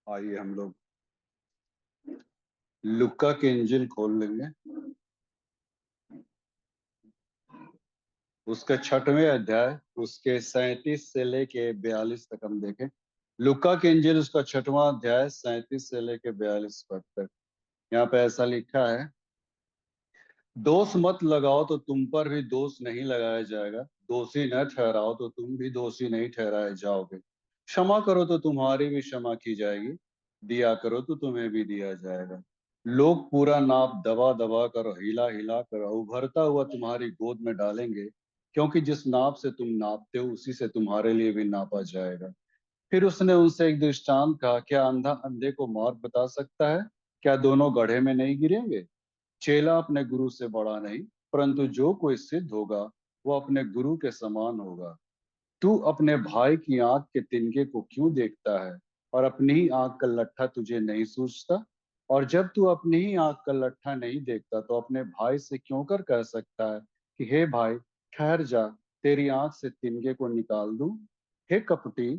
आइए हम लोग लुक्का के इंजिल खोल लेंगे। उसके 6वें अध्याय उसके 37 से लेके 42 तक हम देखें। लुक्का के इंजिल उसका 6वां अध्याय 37 से लेके 42 पद तक। यहाँ पे ऐसा लिखा है, दोष मत लगाओ तो तुम पर भी दोष नहीं लगाया जाएगा, दोषी न ठहराओ तो तुम भी दोषी नहीं ठहराए जाओगे। क्षमा करो तो तुम्हारी भी क्षमा की जाएगी, दिया करो तो तुम्हें भी दिया जाएगा। लोग पूरा नाप दबा दबा कर, हिला हिला कर उभरता हुआ तुम्हारी गोद में डालेंगे, क्योंकि जिस नाप से तुम नापते हो उसी से तुम्हारे लिए भी नापा जाएगा। फिर उसने उनसे एक दृष्टांत कहा, क्या अंधा अंधे को मार्ग बता सकता है? क्या दोनों गड्ढे में नहीं गिरेंगे? चेला अपने गुरु से बड़ा नहीं, परंतु जो कोई सिद्ध होगा वो अपने गुरु के समान होगा। तू अपने भाई की आंख के तिनके को क्यों देखता है और अपनी ही आंख का लट्ठा तुझे नहीं सूझता? और जब तू अपनी ही आंख का लट्ठा नहीं देखता तो अपने भाई से क्यों कर कह सकता है कि हे भाई ठहर जा, तेरी आंख से तिनके को निकाल दूं? हे कपटी,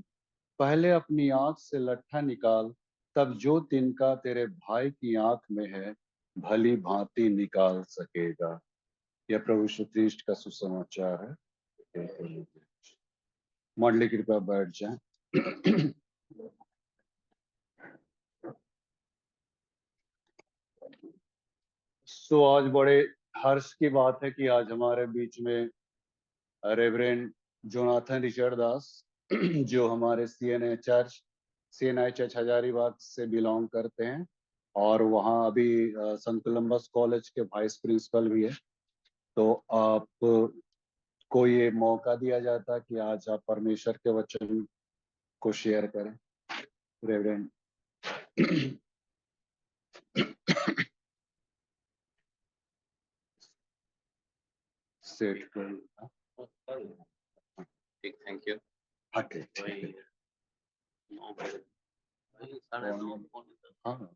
पहले अपनी आंख से लट्ठा निकाल, तब जो तिनका तेरे भाई की आंख में है भली भांति निकाल सकेगा। यह प्रभु यीशु क्रिस्ट का सुसमाचार है। मंडली कृपया बैठ जाएं। सो आज बड़े हर्ष की बात है कि आज हमारे बीच में रेवरेंड जोनाथन रिचर्ड दास, जो हमारे सीएनआई चर्च हजारीबाग से बिलोंग करते हैं और वहाँ अभी संत कोलंबस कॉलेज के वाइस प्रिंसिपल भी है। तो आप को ये मौका दिया जाता कि आज आप परमेश्वर के वचन को शेयर करें। रेवरेंड सेठ ठीक, थैंक यू। हाँ ठीक हाँ।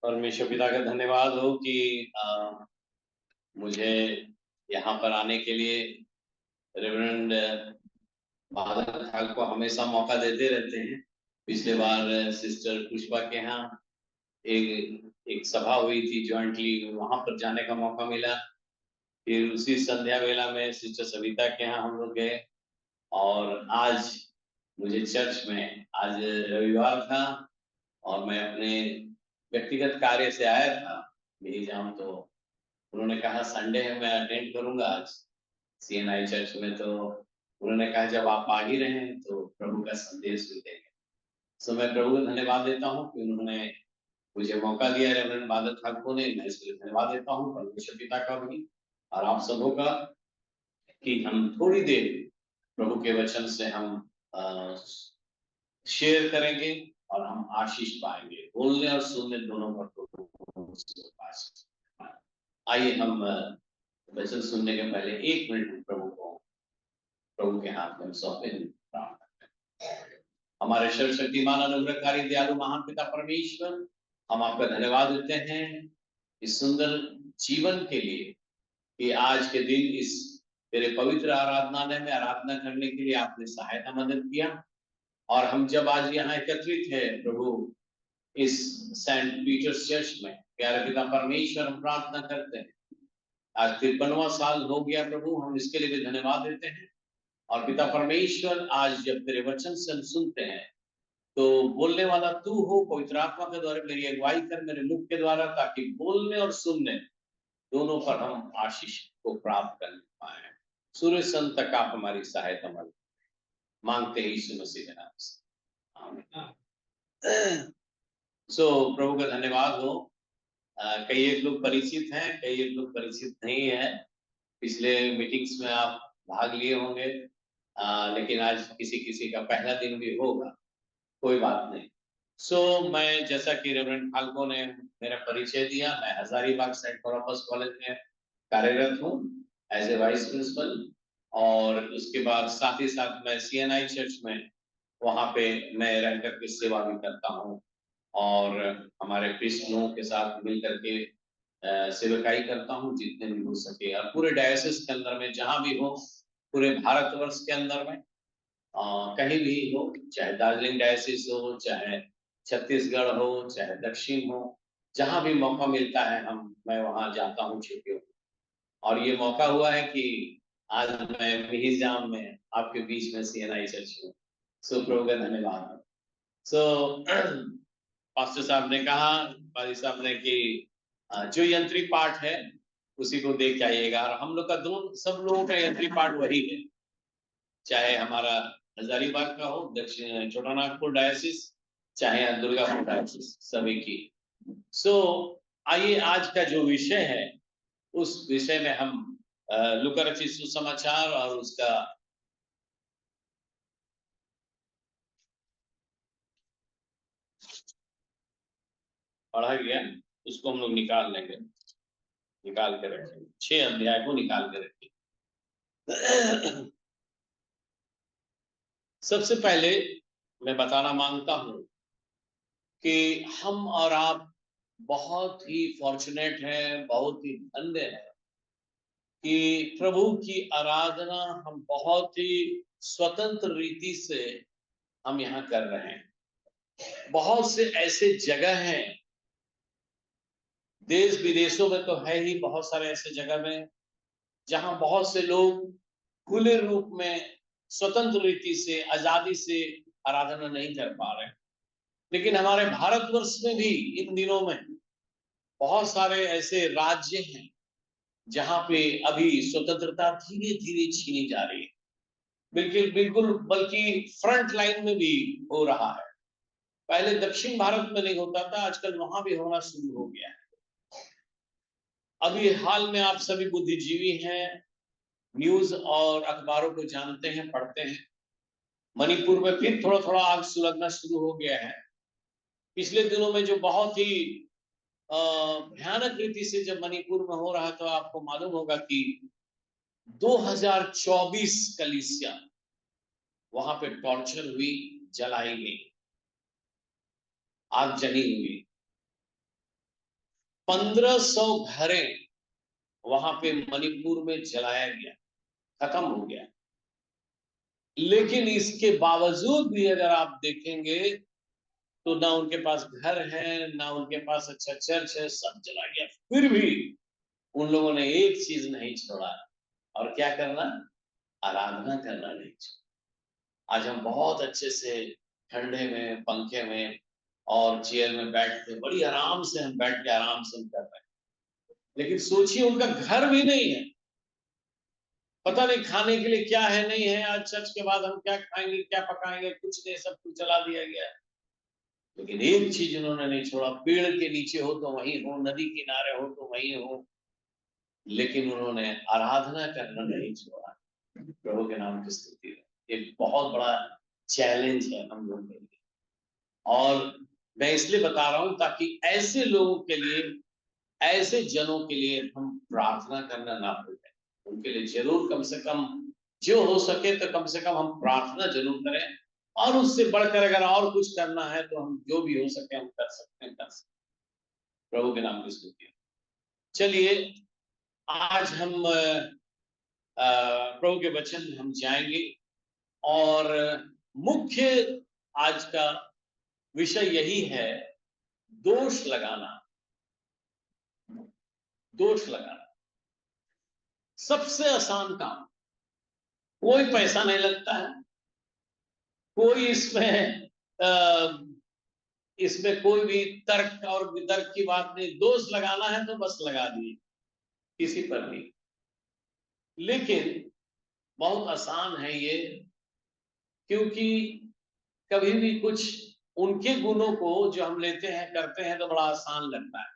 परमेश्वर पिता का धन्यवाद हो कि मुझे यहाँ पर आने के लिए रेवरेंड बादल ठाकुर को हमेशा मौका देते रहते हैं। पिछले बार सिस्टर पुष्पा के यहाँ एक सभा हुई थी जॉइंटली, वहां पर जाने का मौका मिला। फिर उसी संध्या वेला में सिस्टर सविता के यहाँ हम लोग गए। और आज मुझे चर्च में, आज रविवार था और मैं अपने व्यक्तिगत कार्य से आया था, नहीं जाऊं तो उन्होंने कहा संडे है, मैं अटेंड करूंगा आज सीएनआई चर्च में। तो उन्होंने कहा जब आप आ ही रहे हैं तो प्रभु का संदेश भी देंगे। सो मैं प्रभु को धन्यवाद देता हूँ कि उन्होंने मुझे मौका दिया। रेवरेंड बादल ठाकुर ने, मैं इसके लिए धन्यवाद देता हूँ परमेश्वर पिता का भी और आप सबों का कि हम थोड़ी देर प्रभु के वचन से हम शेयर करेंगे और हम आशीष पाएंगे। बोलने और सुनने दोनों पर आइए हम वचन सुनने के पहले 1 मिनट प्रभु के हाथ में सौंपे प्रार्थना करें। हमारे सर्वशक्तिमान अनुग्रहकारी दयालु महान पिता परमेश्वर, हम आपका धन्यवाद देते हैं इस सुंदर जीवन के लिए कि आज के दिन इस तेरे पवित्र आराधनालय में आराधना करने के लिए आपने सहायता मदद किया। और हम जब आज यहाँ एकत्रित है प्रभु इस सेंट पीटर्स चर्च में, प्यारे पिता परमेश्वर, हम प्रार्थना करते हैं आज 53वां साल हो गया प्रभु, हम इसके लिए भी धन्यवाद देते हैं। और पिता परमेश्वर, आज जब तेरे वचन से हम सुनते हैं तो बोलने वाला तू हो, पवित्र आत्मा के द्वारा मेरी अगुवाई कर मेरे मुख के द्वारा, ताकि बोलने और सुनने दोनों पर हम आशीष को प्राप्त कर पाए। सूर्य संत तक आप हमारी सहायता मांगते हैं यीशु मसीह के नाम से, आमीन। सो प्रभु का धन्यवाद हो। कई एक लोग परिचित हैं, कई एक लोग परिचित नहीं है। पिछले मीटिंग्स में आप भाग लिए होंगे, लेकिन आज किसी किसी का पहला दिन भी होगा, कोई बात नहीं। मैं, जैसा कि रेवरेंड ठाकुर ने मेरा परिचय दिया, मैं हजारीबाग सेंट कोलंबस कॉलेज में कार्यरत हूँ एज ए वाइस प्रिंसिपल। और उसके बाद साथ ही साथ मैं CNI चर्च में वहाँ पे मैं रह करके सेवा भी करता हूँ और हमारे प्रीस्ट लोगों के साथ मिल करके सेवकाई करता हूँ जितने भी हो सके, और पूरे डायोसिस के अंदर में जहाँ भी हो, पूरे भारतवर्ष के अंदर में कहीं भी हो, चाहे दार्जिलिंग डायोसिस हो, चाहे छत्तीसगढ़ हो, चाहे दक्षिण हो, जहाँ भी मौका मिलता है मैं वहाँ जाता हूँ छुट्टियों में। और ये मौका हुआ है कि आज मैं मिहिजाम में आपके बीच में CNI चर्च में। सो प्रभु का धन्यवाद। सो पास्टर साहब ने कहा, पादी साहब ने कि जो यंत्री पाठ है उसी को देख के आइएगा, और हम लोग का दोनों सब लोगों का यंत्री पाठ वही है, चाहे हमारा हजारीबाग का हो, दक्षिण छोटा नागपुर डायोसिस, चाहे दुर्गापुर डायोसिस, सभी की। सो आइए आज का जो विषय है उस विषय में हम लूका रचित सुसमाचार और उसका पढ़ा गया उसको हम लोग निकाल लेंगे, निकाल के रखेंगे, 6 अध्याय को निकाल के रखेंगे। सबसे पहले मैं बताना मांगता हूं कि हम और आप बहुत ही फॉर्चुनेट हैं, बहुत ही धन्य हैं कि प्रभु की आराधना हम बहुत ही स्वतंत्र रीति से हम यहाँ कर रहे हैं। बहुत से ऐसे जगह हैं, देश विदेशों में तो है ही, बहुत सारे ऐसे जगह में जहां बहुत से लोग खुले रूप में स्वतंत्र रीति से आजादी से आराधना नहीं कर पा रहे, लेकिन हमारे भारतवर्ष में भी इन दिनों में बहुत सारे ऐसे राज्य हैं जहां पे अभी स्वतंत्रता धीरे धीरे छीनी जा रही है, बिल्कुल बिल्कुल, बल्कि फ्रंट लाइन में भी हो रहा है। पहले दक्षिण भारत में नहीं होता था, आजकल वहां भी होना शुरू हो गया है। अभी हाल में आप सभी बुद्धिजीवी हैं, न्यूज और अखबारों को जानते हैं, पढ़ते हैं, मणिपुर में फिर थोड़ा थोड़ा आग सुलगना शुरू हो गया है। पिछले दिनों में जो बहुत ही भयानक रीति से जब मणिपुर में हो रहा है, तो आपको मालूम होगा कि 2024 कलीसिया वहां पे टॉर्चर हुई, जलाई गई, आगजनी हुई, 1500 घरें वहां पे मणिपुर में जलाया गया, खत्म हो गया। लेकिन इसके बावजूद भी अगर आप देखेंगे तो ना उनके पास घर है, ना उनके पास अच्छा चर्च है, सब चला गया। फिर भी उन लोगों ने एक चीज नहीं छोड़ा, और क्या करना? आराधना करना नहीं छोड़ा। आज हम बहुत अच्छे से ठंडे में, पंखे में और चेयर में बैठ के बड़ी आराम से हम बैठ के आराम से हम कर रहे हैं, लेकिन सोचिए उनका घर भी नहीं है, पता नहीं खाने के लिए क्या है नहीं है, आज चर्च के बाद हम क्या खाएंगे, क्या पकाएंगे, कुछ नहीं, सब कुछ चला दिया गया है। लेकिन एक चीज उन्होंने नहीं छोड़ा, पेड़ के नीचे हो तो वहीं हो, नदी किनारे हो तो वहीं हो, लेकिन उन्होंने आराधना करना नहीं छोड़ा। प्रभु के नाम की स्तुति है। एक बहुत बड़ा चैलेंज है हम लोगों के लिए, और मैं इसलिए बता रहा हूं ताकि ऐसे लोगों के लिए, ऐसे जनों के लिए हम प्रार्थना करना ना भूलें। उनके लिए जरूर कम से कम जो हो सके तो कम से कम हम प्रार्थना जरूर करें, और उससे बढ़कर अगर और कुछ करना है तो हम जो भी हो सके हम कर सकते हैं, कर सकते हैं। प्रभु के नाम की स्तुति। चलिए आज हम प्रभु के वचन में हम जाएंगे, और मुख्य आज का विषय यही है, दोष लगाना। दोष लगाना सबसे आसान काम, कोई पैसा नहीं लगता है, कोई इसमें कोई भी तर्क और वितर्क की बात नहीं। दोष लगाना है तो बस लगा दिए, किसी पर भी। लेकिन बहुत आसान है ये, क्योंकि कभी भी कुछ उनके गुणों को जो हम लेते हैं, करते हैं, तो बड़ा आसान लगता है,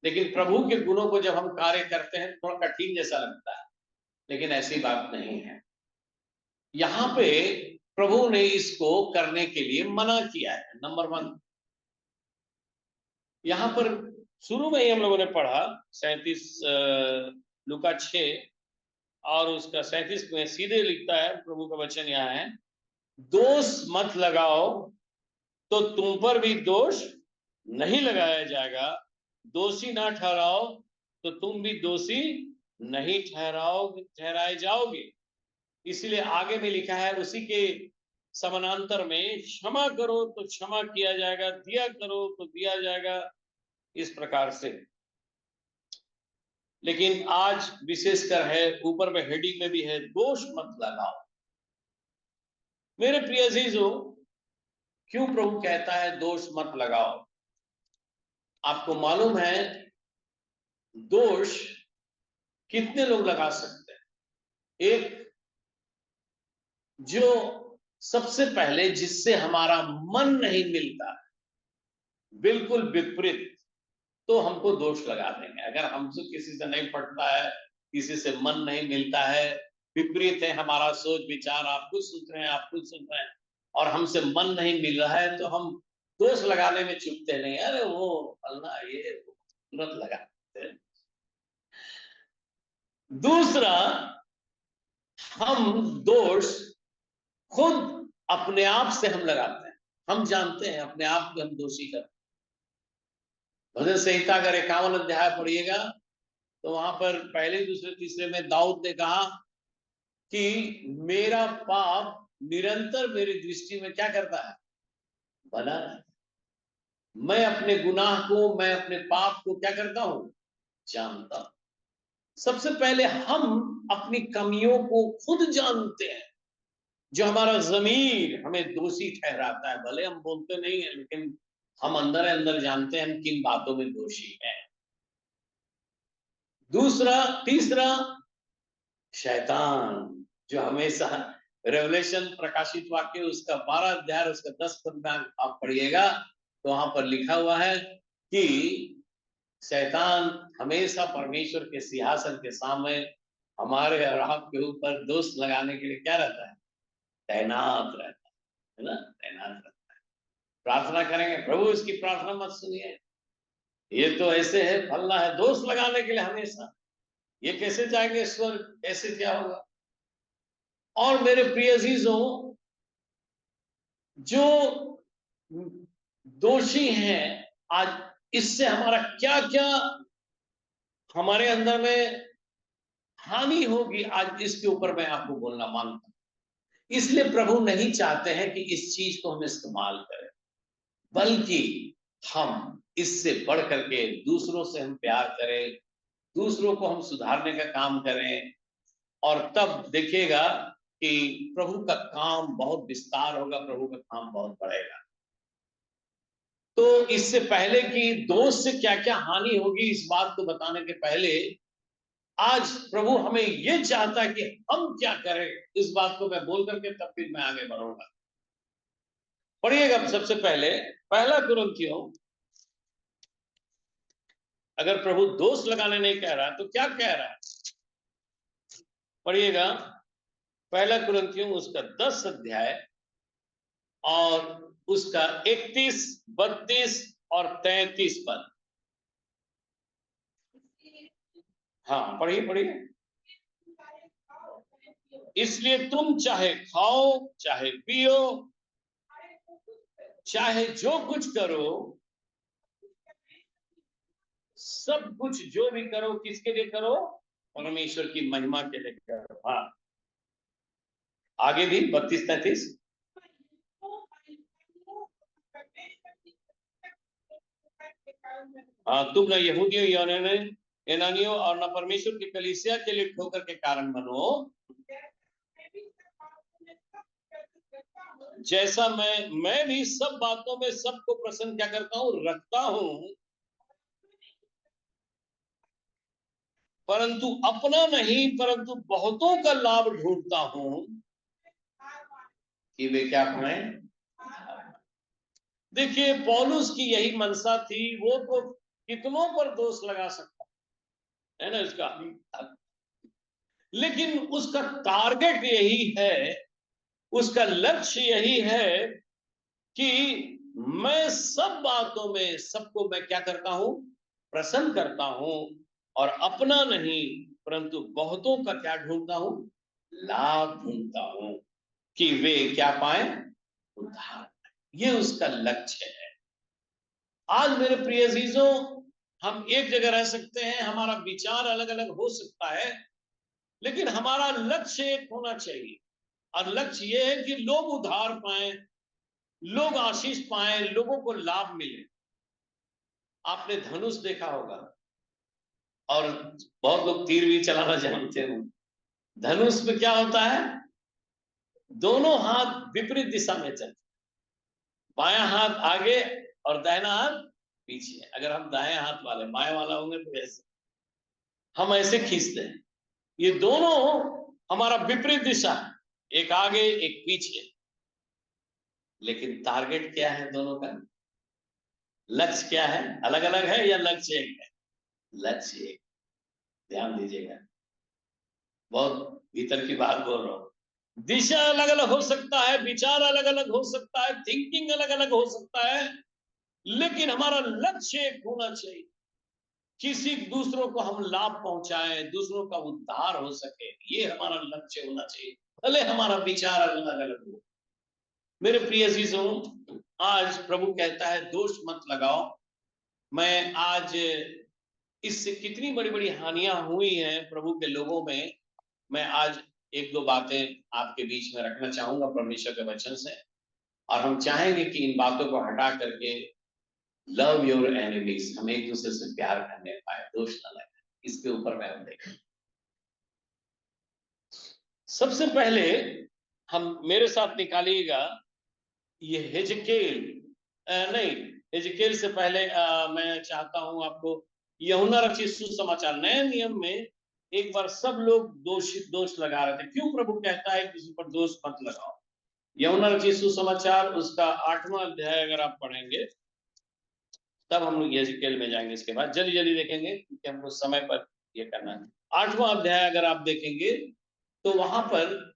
लेकिन प्रभु के गुणों को जब हम कार्य करते हैं थोड़ा कठिन जैसा लगता है। लेकिन ऐसी बात नहीं है। यहाँ पे प्रभु ने इसको करने के लिए मना किया है। नंबर 1, यहाँ पर शुरू में ही हम लोगों ने पढ़ा 37 लूका 6 और उसका 37 में सीधे लिखता है, प्रभु का वचन यहाँ है, दोष मत लगाओ तो तुम पर भी दोष नहीं लगाया जाएगा, दोषी ना ठहराओ तो तुम भी दोषी नहीं ठहराए जाओगे। इसलिए आगे में लिखा है उसी के समानांतर में, क्षमा करो तो क्षमा किया जाएगा, दिया करो तो दिया जाएगा, इस प्रकार से। लेकिन आज विशेषकर है, ऊपर में हेडिंग में भी है, दोष मत लगाओ। मेरे प्रिय अजीजों, क्यों प्रभु कहता है दोष मत लगाओ? आपको मालूम है दोष कितने लोग लगा सकते हैं? एक जो सबसे पहले जिससे हमारा मन नहीं मिलता है, बिल्कुल विपरीत, तो हमको दोष लगा देंगे। अगर हमसे किसी से नहीं पटता है, किसी से मन नहीं मिलता है, विपरीत है हमारा सोच विचार, आप कुछ सोच रहे हैं, आप कुछ सोच रहे हैं, और हमसे मन नहीं मिल रहा है, तो हम दोष लगाने में चुपते नहीं, अरे वो फलना ये तुरंत लगाते हैं। दूसरा, हम दोष खुद अपने आप से हम लगाते हैं। हम जानते हैं अपने आप को हम दोषी करते हैं। भजन संहिता अगर 51 अध्याय पढ़िएगा तो वहां पर पहले, दूसरे, तीसरे में दाऊद ने कहा कि मेरा पाप निरंतर मेरी दृष्टि में क्या करता है? बना रहता है। मैं अपने गुनाह को, मैं अपने पाप को क्या करता हूं? जानता हूं। सबसे पहले हम अपनी कमियों को खुद जानते हैं, जो हमारा जमीर हमें दोषी ठहराता है। भले हम बोलते नहीं है, लेकिन हम अंदर अंदर जानते हैं हम किन बातों में दोषी हैं। तीसरा, शैतान, जो हमेशा, रेवलेशन प्रकाशित वाक्य उसका 12 अध्याय उसका 10 पद में आप पढ़िएगा तो वहां पर लिखा हुआ है कि शैतान हमेशा परमेश्वर के सिंहासन के सामने हमारे और आपके ऊपर दोष लगाने के लिए क्या रहता है? तैनात रहता है ना, तैनात रहता है। प्रार्थना करेंगे, प्रभु इसकी प्रार्थना मत सुनिए, ये तो ऐसे है, फलना है, दोष लगाने के लिए हमेशा, ये कैसे जाएंगे स्वर्ग, ऐसे क्या होगा? और मेरे प्रिय अजीजों, जो दोषी हैं आज, इससे हमारा क्या क्या हमारे अंदर में हानि होगी, आज इसके ऊपर मैं आपको बोलना मांगता हूं। इसलिए प्रभु नहीं चाहते हैं कि इस चीज को हम इस्तेमाल करें, बल्कि हम इससे बढ़ करके दूसरों से हम प्यार करें, दूसरों को हम सुधारने का काम करें, और तब देखिएगा कि प्रभु का काम बहुत विस्तार होगा, प्रभु का काम बहुत बढ़ेगा। तो इससे पहले कि दोष से क्या क्या हानि होगी, इस बात को बताने के पहले आज प्रभु हमें ये चाहता है कि हम क्या करें, इस बात को मैं बोल करके तब फिर मैं आगे बढ़ूंगा। पढ़िएगा सबसे पहले पहला कुरिन्थियों, अगर प्रभु दोष लगाने नहीं कह रहा तो क्या कह रहा है? पढ़िएगा पहला कुरिन्थियों उसका 10 अध्याय और उसका 31, 32 और 33 पद। हाँ पढ़िए पढ़िए। इसलिए तुम चाहे खाओ चाहे पियो चाहे जो कुछ करो, सब कुछ जो भी करो किसके लिए करो? परमेश्वर की महिमा के लिए करो। हाँ आगे भी 32, 33। हाँ, तुम न यहूदियों यूनानियों और न परमेश्वर की कलीसिया के लिए ठोकर के कारण बनो, जैसा मैं भी सब बातों में सबको प्रसन्न क्या करता हूं? रखता हूं, परंतु अपना नहीं, परंतु बहुतों का लाभ ढूंढता हूं कि वे क्या करें। देखिए पौलुस की यही मनसा थी, वो तो कितनों पर दोष लगा सकता है ना इसका, लेकिन उसका टारगेट यही है, उसका लक्ष्य यही है कि मैं सब बातों में सबको मैं क्या करता हूं? प्रसन्न करता हूं, और अपना नहीं परंतु बहुतों का क्या ढूंढता हूं, लाभ ढूंढता हूं, कि वे क्या पाए, उद्धार। ये उसका लक्ष्य है। आज मेरे प्रिय अजीजों, हम एक जगह रह सकते हैं, हमारा विचार अलग अलग हो सकता है, लेकिन हमारा लक्ष्य एक होना चाहिए। और लक्ष्य ये है कि लोग उद्धार पाए, लोग आशीष पाए, लोगों को लाभ मिले। आपने धनुष देखा होगा, और बहुत लोग तीर भी चलाना जानते हैं। धनुष में क्या होता है, दोनों हाथ विपरीत दिशा में चलते, बायां हाथ आगे और दाहिना हाथ पीछे। अगर हम दाएं हाथ वाले, बाएं वाला होंगे तो ऐसे हम ऐसे खींचते हैं। ये दोनों हमारा विपरीत दिशा है, एक आगे एक पीछे, लेकिन टारगेट क्या है दोनों का, लक्ष्य क्या है, अलग अलग है या लक्ष्य एक है, लक्ष्य एक। ध्यान दीजिएगा, बहुत भीतर की बात बोल रहा हूं। दिशा अलग अलग हो सकता है, विचार अलग अलग हो सकता है, थिंकिंग अलग अलग हो सकता है, लेकिन हमारा लक्ष्य एक होना चाहिए। किसी दूसरों को हम लाभ पहुंचाएं, दूसरों का उद्धार हो सके, ये हमारा लक्ष्य होना चाहिए, भले हमारा विचार अलग अलग हो। मेरे प्रिय अजीजों, आज प्रभु कहता है दोष मत लगाओ। मैं आज, इससे कितनी बड़ी बड़ी हानियां हुई हैं प्रभु के लोगों में, मैं आज एक दो बातें आपके बीच में रखना चाहूंगा परमेश्वर के वचन से। और हम चाहेंगे कि इन बातों को हटा करके लव योर एनिमीज, हम एक दूसरे से प्यार करने पाए, दोष न लगे, इसके ऊपर मैं हम देखें। सबसे पहले हम, मेरे साथ निकालिएगा ये हेजकेल, नहीं, हेजकेल से पहले मैं चाहता हूं आपको यूहन्ना रचित सुसमाचार, नए नियम में एक बार सब लोग दोष लगा रहे थे, क्यों प्रभु कहता है किसी पर दोष मत लगाओ। यूहन्ना रचित सुसमाचार उसका 8वां अध्याय अगर आप पढ़ेंगे, तब हम लोग हेजकेल में जाएंगे। इसके बाद जल्दी जल्दी देखेंगे क्योंकि हमको समय पर ये करना है। 8वां अध्याय अगर आप देखेंगे तो वहां पर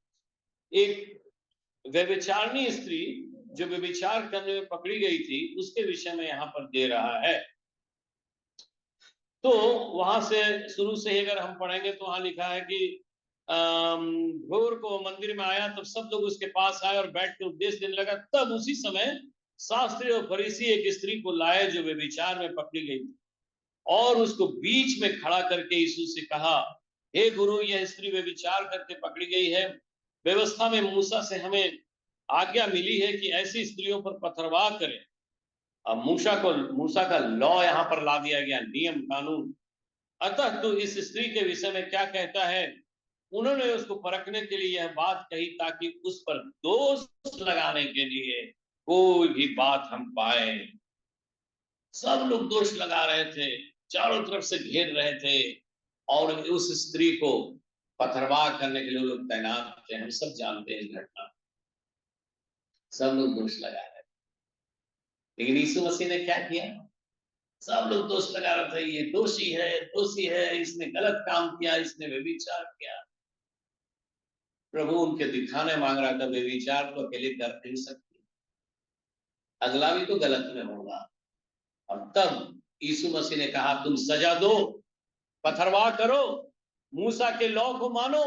एक व्यभिचारिणी स्त्री जो व्यभिचार करने में पकड़ी गई थी, उसके विषय में यहाँ पर दे रहा है। तो वहां से शुरू से ही अगर हम पढ़ेंगे तो वहां लिखा है कि भोर को मंदिर में आया, तब सब लोग उसके पास आए और बैठ कर उपदेश देने लगा। तब उसी समय शास्त्री और फरीसी एक स्त्री को लाए जो व्यभिचार में पकड़ी गई थी, और उसको बीच में खड़ा करके यीशु से कहा, हे गुरु, यह स्त्री व्यभिचार करके पकड़ी गई है। व्यवस्था में मूसा से हमें आज्ञा मिली है कि ऐसी स्त्रियों पर पथरवाह करें। अब मूसा का लॉ यहाँ पर ला दिया गया, नियम कानून। अतः तू इस स्त्री के विषय में क्या कहता है? उन्होंने उसको परखने के लिए यह बात कही ताकि उस पर दोष लगाने के लिए कोई भी बात हम पाए। सब लोग दोष लगा रहे थे, चारों तरफ से घेर रहे थे, और उस स्त्री को पथरवाह करने के लिए लोग तैनात थे। हम सब जानते हैं इस घटना, सब लोग दोष लगा रहे थे। लेकिन यीशु मसीह ने क्या किया? सब लोग दोष लगा रहे थे, ये दोषी है, इसने गलत काम किया, इसने व्यभिचार किया। प्रभु उनके दिखाने मांग रहा था, व्यभिचार तो अकेले कर नहीं सकती, अगला भी तो गलत में होगा। और तब यीशु मसीह ने कहा, तुम सजा दो, पथरवाह करो, मूसा के लॉ को मानो,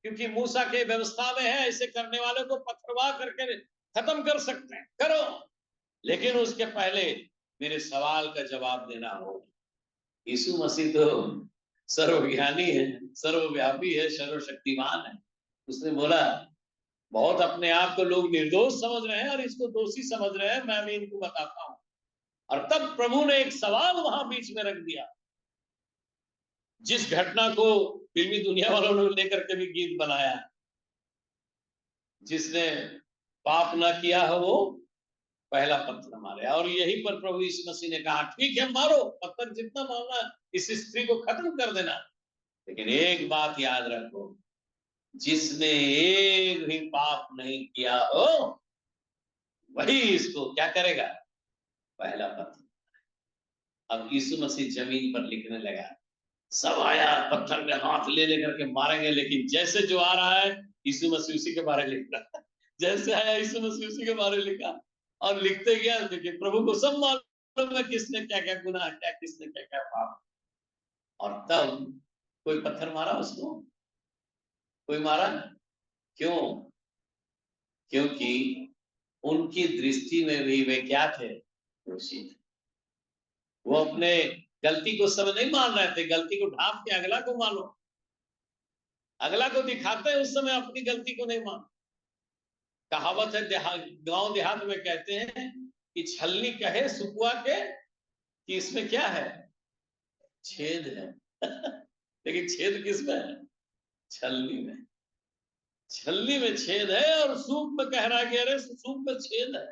क्योंकि मूसा के व्यवस्था में है ऐसे करने वाले को पथरवाह करके खत्म कर सकते हैं, करो। लेकिन उसके पहले मेरे सवाल का जवाब देना होगा। यीशु मसीह तो सर्वज्ञानी है, सर्वव्यापी है, सर्वशक्तिमान है। उसने बोला, बहुत अपने आप को लोग निर्दोष समझ रहे हैं और इसको दोषी समझ रहे हैं, मैं भी इनको बताता हूं। और तब प्रभु ने एक सवाल वहां बीच में रख दिया, जिस घटना को फिल्मी दुनिया वालों ने लेकर के भी गीत बनाया, जिसने पाप ना किया हो वो पहला पत्थर मारे। और यही पर प्रभु यीशु मसीह ने कहा, ठीक है मारो, पत्थर जितना मारना, इस स्त्री को खत्म कर देना, लेकिन एक बात याद रखो, जिसने एक भी पाप नहीं किया हो वही इसको क्या करेगा? पहला पत्थर। अब यीशु मसीह जमीन पर लिखने लगा, सब आया पत्थर में हाथ ले लेकर के मारेंगे, लेकिन जैसे जो आ रहा है यीशु मसीह उसी के बारे में लिख रहा है, जैसे आया यीशु मसीह उसी के बारे में लिखा। और लिखते गया, देखिए प्रभु को सब मालूम है किसने क्या क्या गुनाह किया, किसने क्या क्या पाप। और तब कोई पत्थर मारा उसको? कोई मारा? क्यों? क्योंकि उनकी दृष्टि में भी वे क्या थे? दोषी थे। वो अपने गलती को सब नहीं मान रहे थे, गलती को ढांप के अगला को मानो, अगला को दिखाते हैं, उस समय अपनी गलती को नहीं मान। कहावत है गांव देहात में कहते हैं कि छलनी कहे सुकुआ के कि इसमें क्या है? छेद है। लेकिन छेद किसमें है? छलनी में। छलनी में छेद है और सूप में कह रहा है कि अरे सूप में छेद है।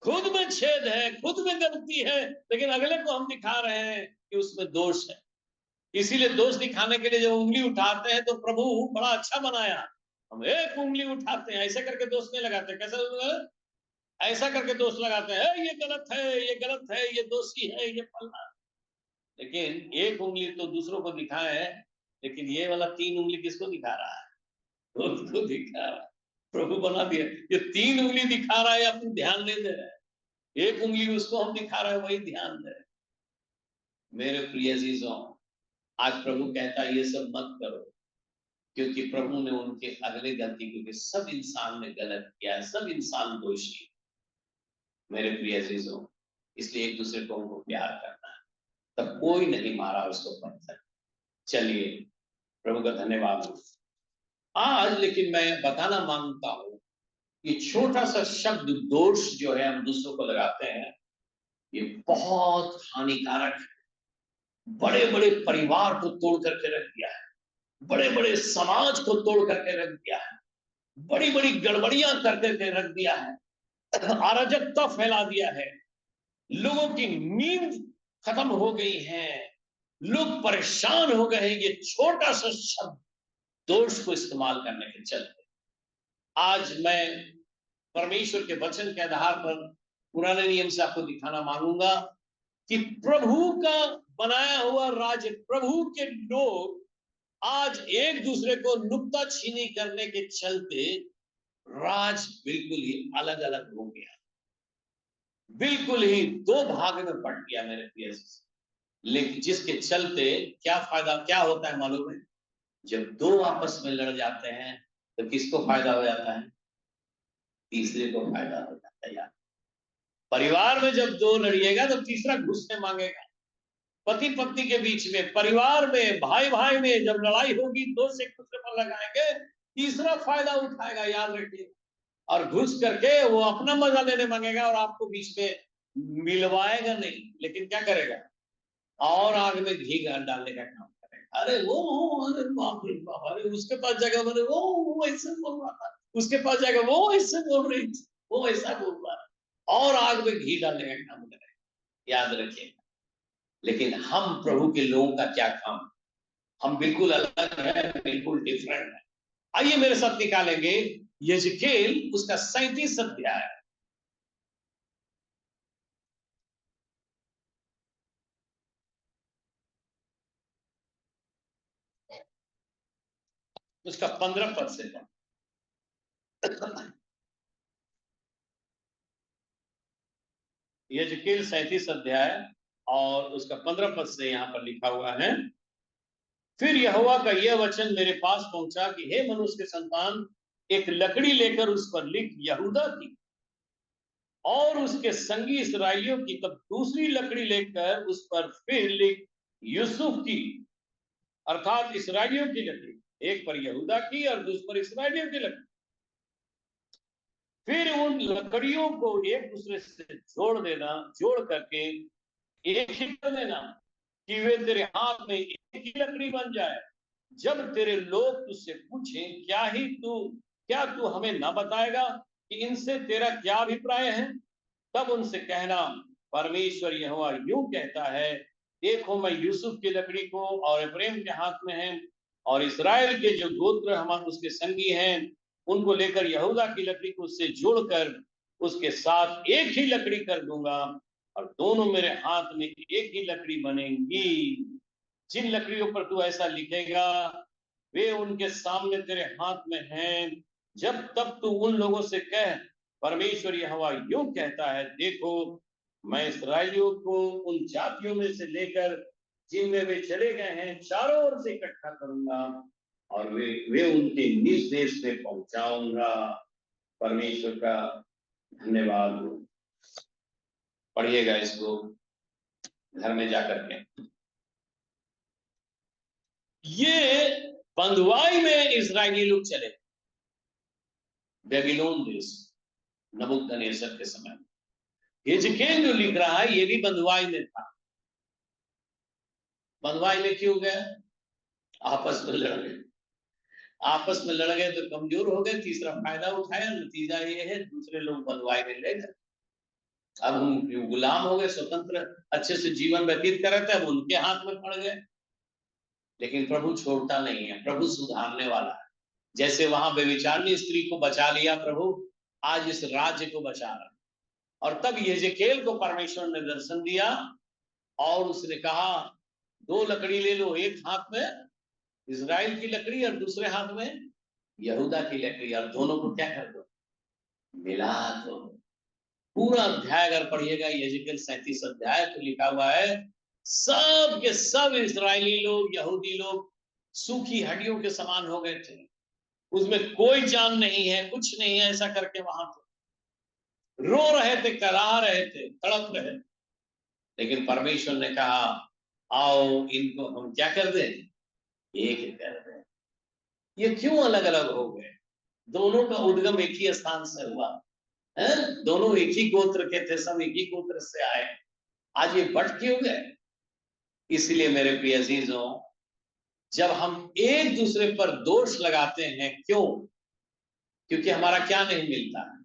खुद में छेद है, खुद में गलती है, लेकिन अगले को हम दिखा रहे हैं कि उसमें दोष है। इसीलिए दोष दिखाने के लिए जब उंगली उठाते हैं तो प्रभु बड़ा अच्छा बनाया, हम एक उंगली उठाते हैं, ऐसे करके दोष नहीं लगाते। कैसे? ऐसा करके दोष लगाते हैं, ये गलत है, ये गलत है, ये दोषी है, ये फलना। लेकिन एक उंगली तो दूसरों को दिखाए, लेकिन ये वाला 3 उंगली किसको दिखा रहा है? उसको दिखा रहा है। प्रभु बना दिया ये 3 उंगली दिखा रहा है, अपन ध्यान नहीं दे रहे हैं। एक उंगली उसको हम दिखा रहे हैं, वही ध्यान दे रहे हैं। मेरे प्रिय अजीजों, आज प्रभु कहता है ये सब मत करो, क्योंकि प्रभु ने उनके अगले गलती, क्योंकि सब इंसान ने गलत किया है, सब इंसान दोषी। मेरे प्रिय अजीजों, इसलिए एक दूसरे को उनको प्यार करना है। तब कोई नहीं मारा उसको पत्थर। चलिए, प्रभु का धन्यवाद हो। आज लेकिन मैं बताना मांगता हूं, ये छोटा सा शब्द दोष जो है हम दूसरों को लगाते हैं, ये बहुत हानिकारक है। बड़े बड़े परिवार को तोड़ करके रख दिया है, बड़े बड़े समाज को तोड़ करके रख दिया है, बड़ी बड़ी गड़बड़ियां करके रख दिया है, अराजकता फैला दिया है, लोगों की नींद खत्म हो गई है, लोग परेशान हो गए हैं ये छोटा सा शब्द दोष को इस्तेमाल करने के चलते। आज मैं परमेश्वर के वचन के आधार पर पुराने नियम से आपको दिखाना मांगूंगा कि प्रभु का बनाया हुआ राज्य, प्रभु के लोग आज एक दूसरे को नुक्ताचीनी करने के चलते राज बिल्कुल ही अलग अलग हो गया, बिल्कुल ही 2 भाग में बंट गया मेरे प्रिय। लेकिन जिसके चलते क्या फायदा क्या होता है मालूम है? जब 2 आपस में लड़ जाते हैं तो किसको फायदा हो जाता है? तीसरे को फायदा हो जाता है यार। परिवार में जब 2 लड़िएगा तो तीसरा घुसने मांगेगा। पति पत्नी के बीच में, परिवार में, भाई भाई में जब लड़ाई होगी, दोष एक दूसरे पर लगाएंगे, तीसरा फायदा उठाएगा, याद रखिए। और घुस करके वो अपना मजा लेने मांगेगा और आपको बीच में मिलवाएगा नहीं, लेकिन क्या करेगा? और आग में घी डालने का काम करेगा। अरे वो, अरे बाप रे बाप, अरे उसके पास जगह बने, वो ऐसे बोल रहा था, उसके पास जाएगा, वो ऐसे बोल रही थी, वो ऐसा बोल रहा है, और आग में घी डालने का काम करेगा। याद रखिएगा। लेकिन हम प्रभु के लोगों का क्या काम? हम बिल्कुल अलग है, बिल्कुल डिफरेंट है। आइए मेरे साथ निकालेंगे यहेजकेल उसका 37 अध्याय, उसका 15 पद से। यहेजकेल 37 अध्याय और उसका 15 पद से यहां पर लिखा हुआ है, फिर यहोवा का यह वचन मेरे पास पहुंचा कि हे मनुष्य के संतान, एक लकड़ी लेकर उस पर लिख यहूदा की और उसके संगी इसराइलियों की, तब दूसरी लकड़ी लेकर उस पर फिर लिख यूसुफ की, अर्थात इसराइलियों की लकड़ी। एक पर यहूदा की और दूसरी पर इसराइलियों की लकड़ी। फिर उन लकड़ियों को एक दूसरे से जोड़ देना, जोड़ करके एक ही कर देना कि वे तेरे हाथ में एक ही लकड़ी बन जाए। जब तेरे लोग तुझसे पूछें क्या तू हमें ना बताएगा कि इनसे तेरा क्या अभिप्राय है? तब उनसे कहना, परमेश्वर यहोवा यूं कहता है, देखो मैं यूसुफ की लकड़ी को और इब्राहिम के हाथ में है, और इसराइल के जो गोत्र हमारे उसके संगी हैं उनको लेकर यहूदा की लकड़ी को उससे जोड़कर उसके साथ एक ही लकड़ी कर दूंगा, और दोनों मेरे हाथ में एक ही लकड़ी बनेंगी। जिन लकड़ियों पर तू ऐसा लिखेगा वे उनके सामने तेरे हाथ में हैं। जब तब तू उन लोगों से कह, परमेश्वर यहोवा यूं कहता है, देखो मैं इसराइलियों को उन जातियों में से लेकर जिनमें वे चले गए हैं चारों ओर से इकट्ठा करूंगा और वे उनके निज देश में पहुंचाऊंगा। परमेश्वर का धन्यवाद हो। पढ़िएगा इसको घर में जाकर के। ये बंधुआई में इजरायली लोग चले, बेबीलोन देश, नबूकदनेस्सर के समय। हिजकिय्याह जो लिख रहा है ये भी बंधुआई में था। बंधुआई में क्यों गए? आपस में लड़ गए। आपस में लड़ गए तो कमजोर हो गए, तीसरा फायदा उठाया। नतीजा ये है दूसरे लोग बंधुआई में ले गए। अब हम गुलाम हो गए, स्वतंत्र अच्छे से जीवन व्यतीत कर रहे थे, अब उनके हाथ में पड़ गए। लेकिन प्रभु छोड़ता नहीं है, प्रभु सुधारने वाला है। जैसे वहां व्यभिचारिणी स्त्री को बचा लिया प्रभु, आज इस राज्य को बचा रहा है। और तब यिजकेल को परमेश्वर ने दर्शन दिया और उसने कहा, दो लकड़ी ले लो, एक हाथ में इजराइल की लकड़ी और दूसरे हाथ में यहूदा की लकड़ी, और दोनों को क्या कर दो, मिला दो। पूरा अध्याय अगर पढ़िएगा यिजकेल 37 अध्याय, तो लिखा हुआ है सब के सब इजरायली लोग, यहूदी लोग सूखी हड्डियों के समान हो गए थे। उसमें कोई जान नहीं है, कुछ नहीं है, ऐसा करके वहां थे, रो रहे थे, करा रहे थे, तड़प रहे थे। लेकिन परमेश्वर ने कहा, आओ इनको हम क्या कर दें, एक कर दें। ये क्यों अलग अलग हो गए? दोनों का उद्गम एक ही स्थान से हुआ है, दोनों एक ही गोत्र के थे, सब एक ही गोत्र से आए। आज ये बट क्यों गए? इसलिए मेरे प्रिय अजीजों, जब हम एक दूसरे पर दोष लगाते हैं, क्यों? क्योंकि हमारा क्या नहीं मिलता है,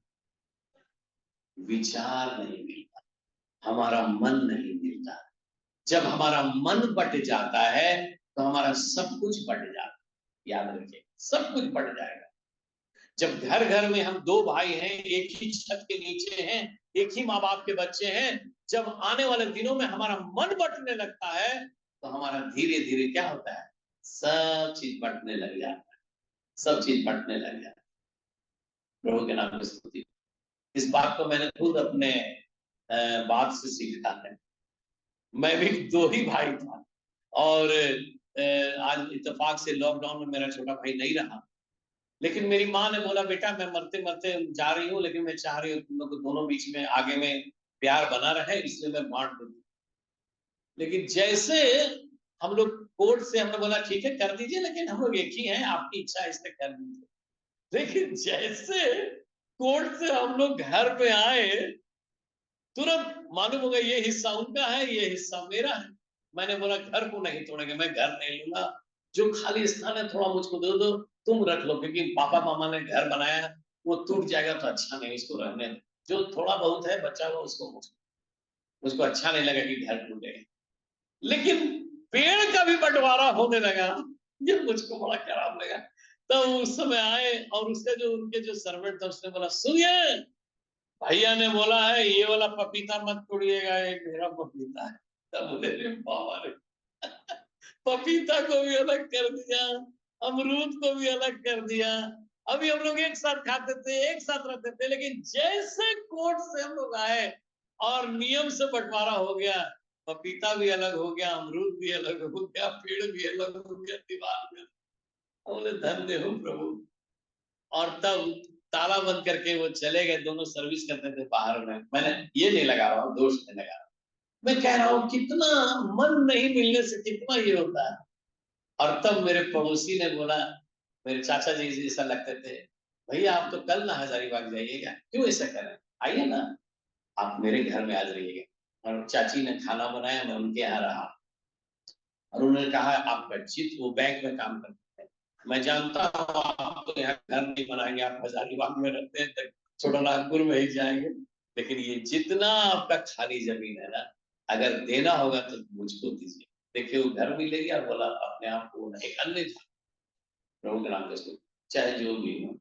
विचार नहीं मिलता, हमारा मन नहीं मिलता। जब हमारा मन बट जाता है तो हमारा सब कुछ बट जाता है। याद रखिए, सब कुछ बट जाएगा। जब घर घर में हम दो भाई हैं, एक ही छत के नीचे हैं, एक ही माँ बाप के बच्चे हैं, जब आने वाले दिनों में हमारा मन बटने लगता है तो हमारा धीरे धीरे क्या होता है, सब चीज बटने लग जाता है, सब चीज बटने लग जाता है। प्रभु के नाम में स्तुति। इस बात को मैंने खुद अपने बात से सीखा है। मैं भी दो ही भाई था और आज इत्तेफाक से लॉकडाउन में मेरा छोटा भाई नहीं रहा। लेकिन मेरी माँ ने बोला, बेटा मैं मरते मरते जा रही हूँ, लेकिन मैं चाह रही हूँ तुम लोग दोनों बीच में आगे में प्यार बना रहे, इसलिए मैं बांट दूंगी। लेकिन जैसे हम लोग कोर्ट से, हमने बोला ठीक है कर दीजिए, लेकिन हम लोग एक ही हैं, आपकी इच्छा है इससे कर दीजिए। लेकिन जैसे कोर्ट से हम लोग घर पे आए, तुरंत मालूम होगा ये हिस्सा उनका है, ये हिस्सा मेरा है। मैंने बोला घर को नहीं तोड़ेंगे, मैं घर नहीं लूंगा, जो खाली स्थान है थोड़ा मुझको दे दो, तुम रख लो, क्योंकि पापा मामा ने घर बनाया, वो टूट जाएगा तो अच्छा नहीं, इसको रहने दो। जो थोड़ा बहुत है बचा हुआ उसको, मुझको अच्छा नहीं लगा कि घर टूटे। लेकिन पेड़ का भी बंटवारा होने लगा, ये मुझको बड़ा खराब लगा। तो उस समय आए और उसका जो उनके जो सर्वेंट था उसने बोला, सुनिए भैया ने बोला है ये वाला पपीता मत तोड़िएगा, एक मेरा पपीता है। तब बोले रे बाबा रे, पपीता को भी अलग कर दिया, अमरूद को भी अलग कर दिया। अभी हम लोग एक साथ खाते थे, एक साथ रहते थे, लेकिन जैसे कोर्ट से हम लोग आए और नियम से बंटवारा हो गया, पपीता भी अलग हो गया, अमरूद भी अलग हो गया, पेड़ भी अलग हो गया, दीवार में। बोले धन्य हो प्रभु। और तब ताला बंद करके वो चले गए, दोनों सर्विस करते थे बाहर में। मैंने ये नहीं लगा रहा हूँ, दोष नहीं लगा रहा, मैं कह रहा हूँ कितना मन नहीं मिलने से कितना ये होता है। और तब मेरे पड़ोसी ने बोला, मेरे चाचा जी जैसा लगते थे, भैया आप तो कल ना हजारीबाग जाइएगा, क्यों ऐसा करें, आइए ना आप मेरे घर में आज रहिएगा। और चाची ने खाना बनाया, मैं उनके यहाँ रहा और उन्होंने कहा आप बच्चित, वो बैंक में काम करते हैं, मैं जानता हूँ आप तो यहाँ घर नहीं बनाएंगे, आप हजारीबाग में रहते हैं, छोटा नागपुर में ही जाएंगे, लेकिन ये जितना आपका खाली जमीन है ना, अगर देना होगा तो मुझको दीजिए। देखिए वो घर भी ले गया, बोला अपने आप को एक अन्य प्रभु के नाम से, चाहे जो भी हो।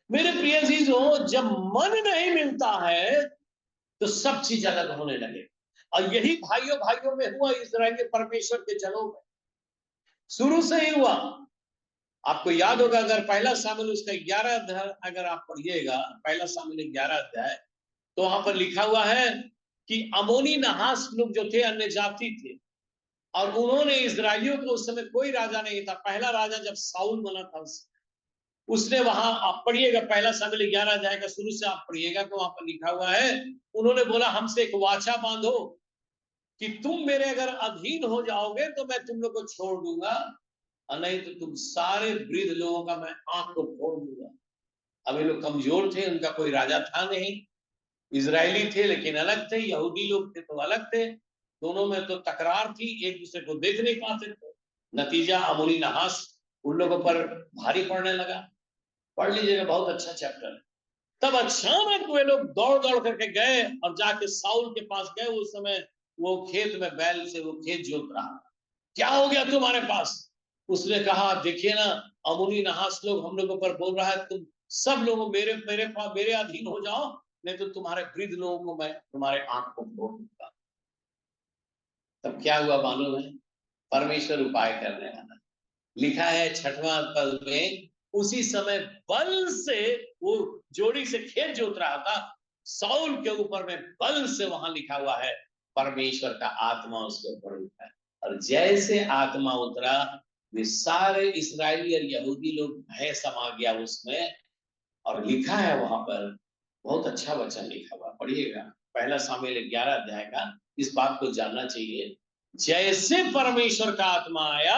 मेरे प्रिय चीजों, जब मन नहीं मिलता है तो सब चीज अलग होने लगे। और यही भाइयों भाइयों में हुआ, इस्राएल के परमेश्वर के जनों में शुरू से ही हुआ। आपको याद होगा, अगर पहला शामिल उसका 11 अध्याय अगर आप पढ़िएगा, पहला शामिल 11 अध्याय, तो वहां पर लिखा हुआ है कि अमोनी नहास लोग जो थे, अन्य जाति थे, और उन्होंने इजरायलियों को, उस समय कोई राजा नहीं था, पहला राजा जब साउल बना था उसने वहां, आप पढ़िएगा पहला शामिल 11 अध्याय का शुरू से आप पढ़िएगा तो वहां पर लिखा हुआ है, उन्होंने बोला हमसे एक वाचा बांधो कि तुम मेरे अगर अधीन हो जाओगे तो मैं तुम लोग को छोड़ दूंगा, और नहीं तो तुम सारे वृद्ध लोगों का मैं आंख को फोड़ दूंगा। अब ये लोग कमजोर थे, उनका कोई राजा था नहीं, इजरायली थे लेकिन अलग थे, यहूदी लोग थे तो अलग थे, दोनों में तो तकरार थी, एक दूसरे को देख नहीं पाते थे। नतीजा अमूली नहास उन लोगों पर भारी पड़ने लगा। पढ़ लीजिएगा, बहुत अच्छा चैप्टर है। तब अचानक वे लोग दौड़ दौड़ करके गए और जाके साउल के पास गए। उस समय वो खेत में बैल से वो खेत जोत रहा। क्या हो गया तुम्हारे पास? उसने कहा देखिए ना, अमुनी नहास लोग हम लोगों पर बोल रहा है तुम सब लोग मेरे मेरे मेरे अधीन हो जाओ, नहीं तो तुम्हारे वृद्ध लोगों को मैं तुम्हारे आंख को फोड़ दूंगा। तब क्या हुआ मालूम है? परमेश्वर उपाय करने वाला। लिखा है 6वां पद में, उसी समय बल से वो जोड़ी से खेत जोत रहा था, साउल के ऊपर में बल से, वहां लिखा हुआ है परमेश्वर का आत्मा उसके ऊपर उतरा, और जैसे आत्मा उतरा वे सारे इस्राएली और यहूदी लोग, भय समा गया उसमें। और लिखा है वहां पर, बहुत अच्छा वचन लिखा हुआ, पढ़िएगा पहला शामिल 11 अध्याय का, इस बात को जानना चाहिए। जैसे परमेश्वर का आत्मा आया,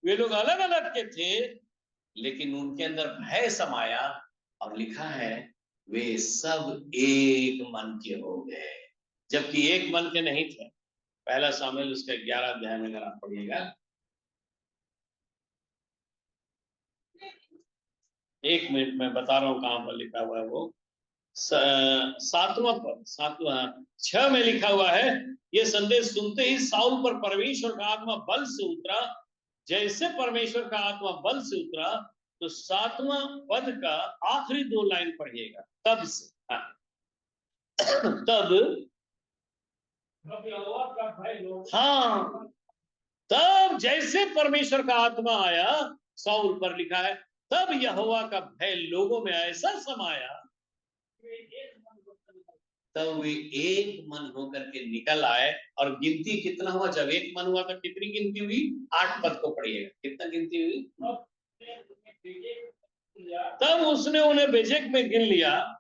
वे लोग अलग अलग के थे लेकिन उनके अंदर भय समाया, और लिखा है वे सब एक मन के हो गए, जबकि एक मन के नहीं थे। पहला शामिल उसके 11 अध्याय में अगर आप पढ़िएगा, 1 मिनट में बता रहा हूं कहां पर लिखा हुआ है वो, 7वां पद, 6 में लिखा हुआ है, ये संदेश सुनते ही साउल पर परमेश्वर का आत्मा बल से उतरा। जैसे परमेश्वर का आत्मा बल से उतरा, तो 7वां पद का आखिरी 2 लाइन पढ़िएगा, तब से, हाँ, तब, हाँ, तब जैसे परमेश्वर का आत्मा आया साउल पर, लिखा है तब यहोवा का भय लोगों में ऐसा समाया, तब वे एक मन होकर के निकल आए। और गिनती कितना हुआ? जब एक मन हुआ तो कितनी गिनती हुई? 8 पद को पढ़िएगा, कितना गिनती हुई? तब उसने उन्हें बेजेक में गिन लिया,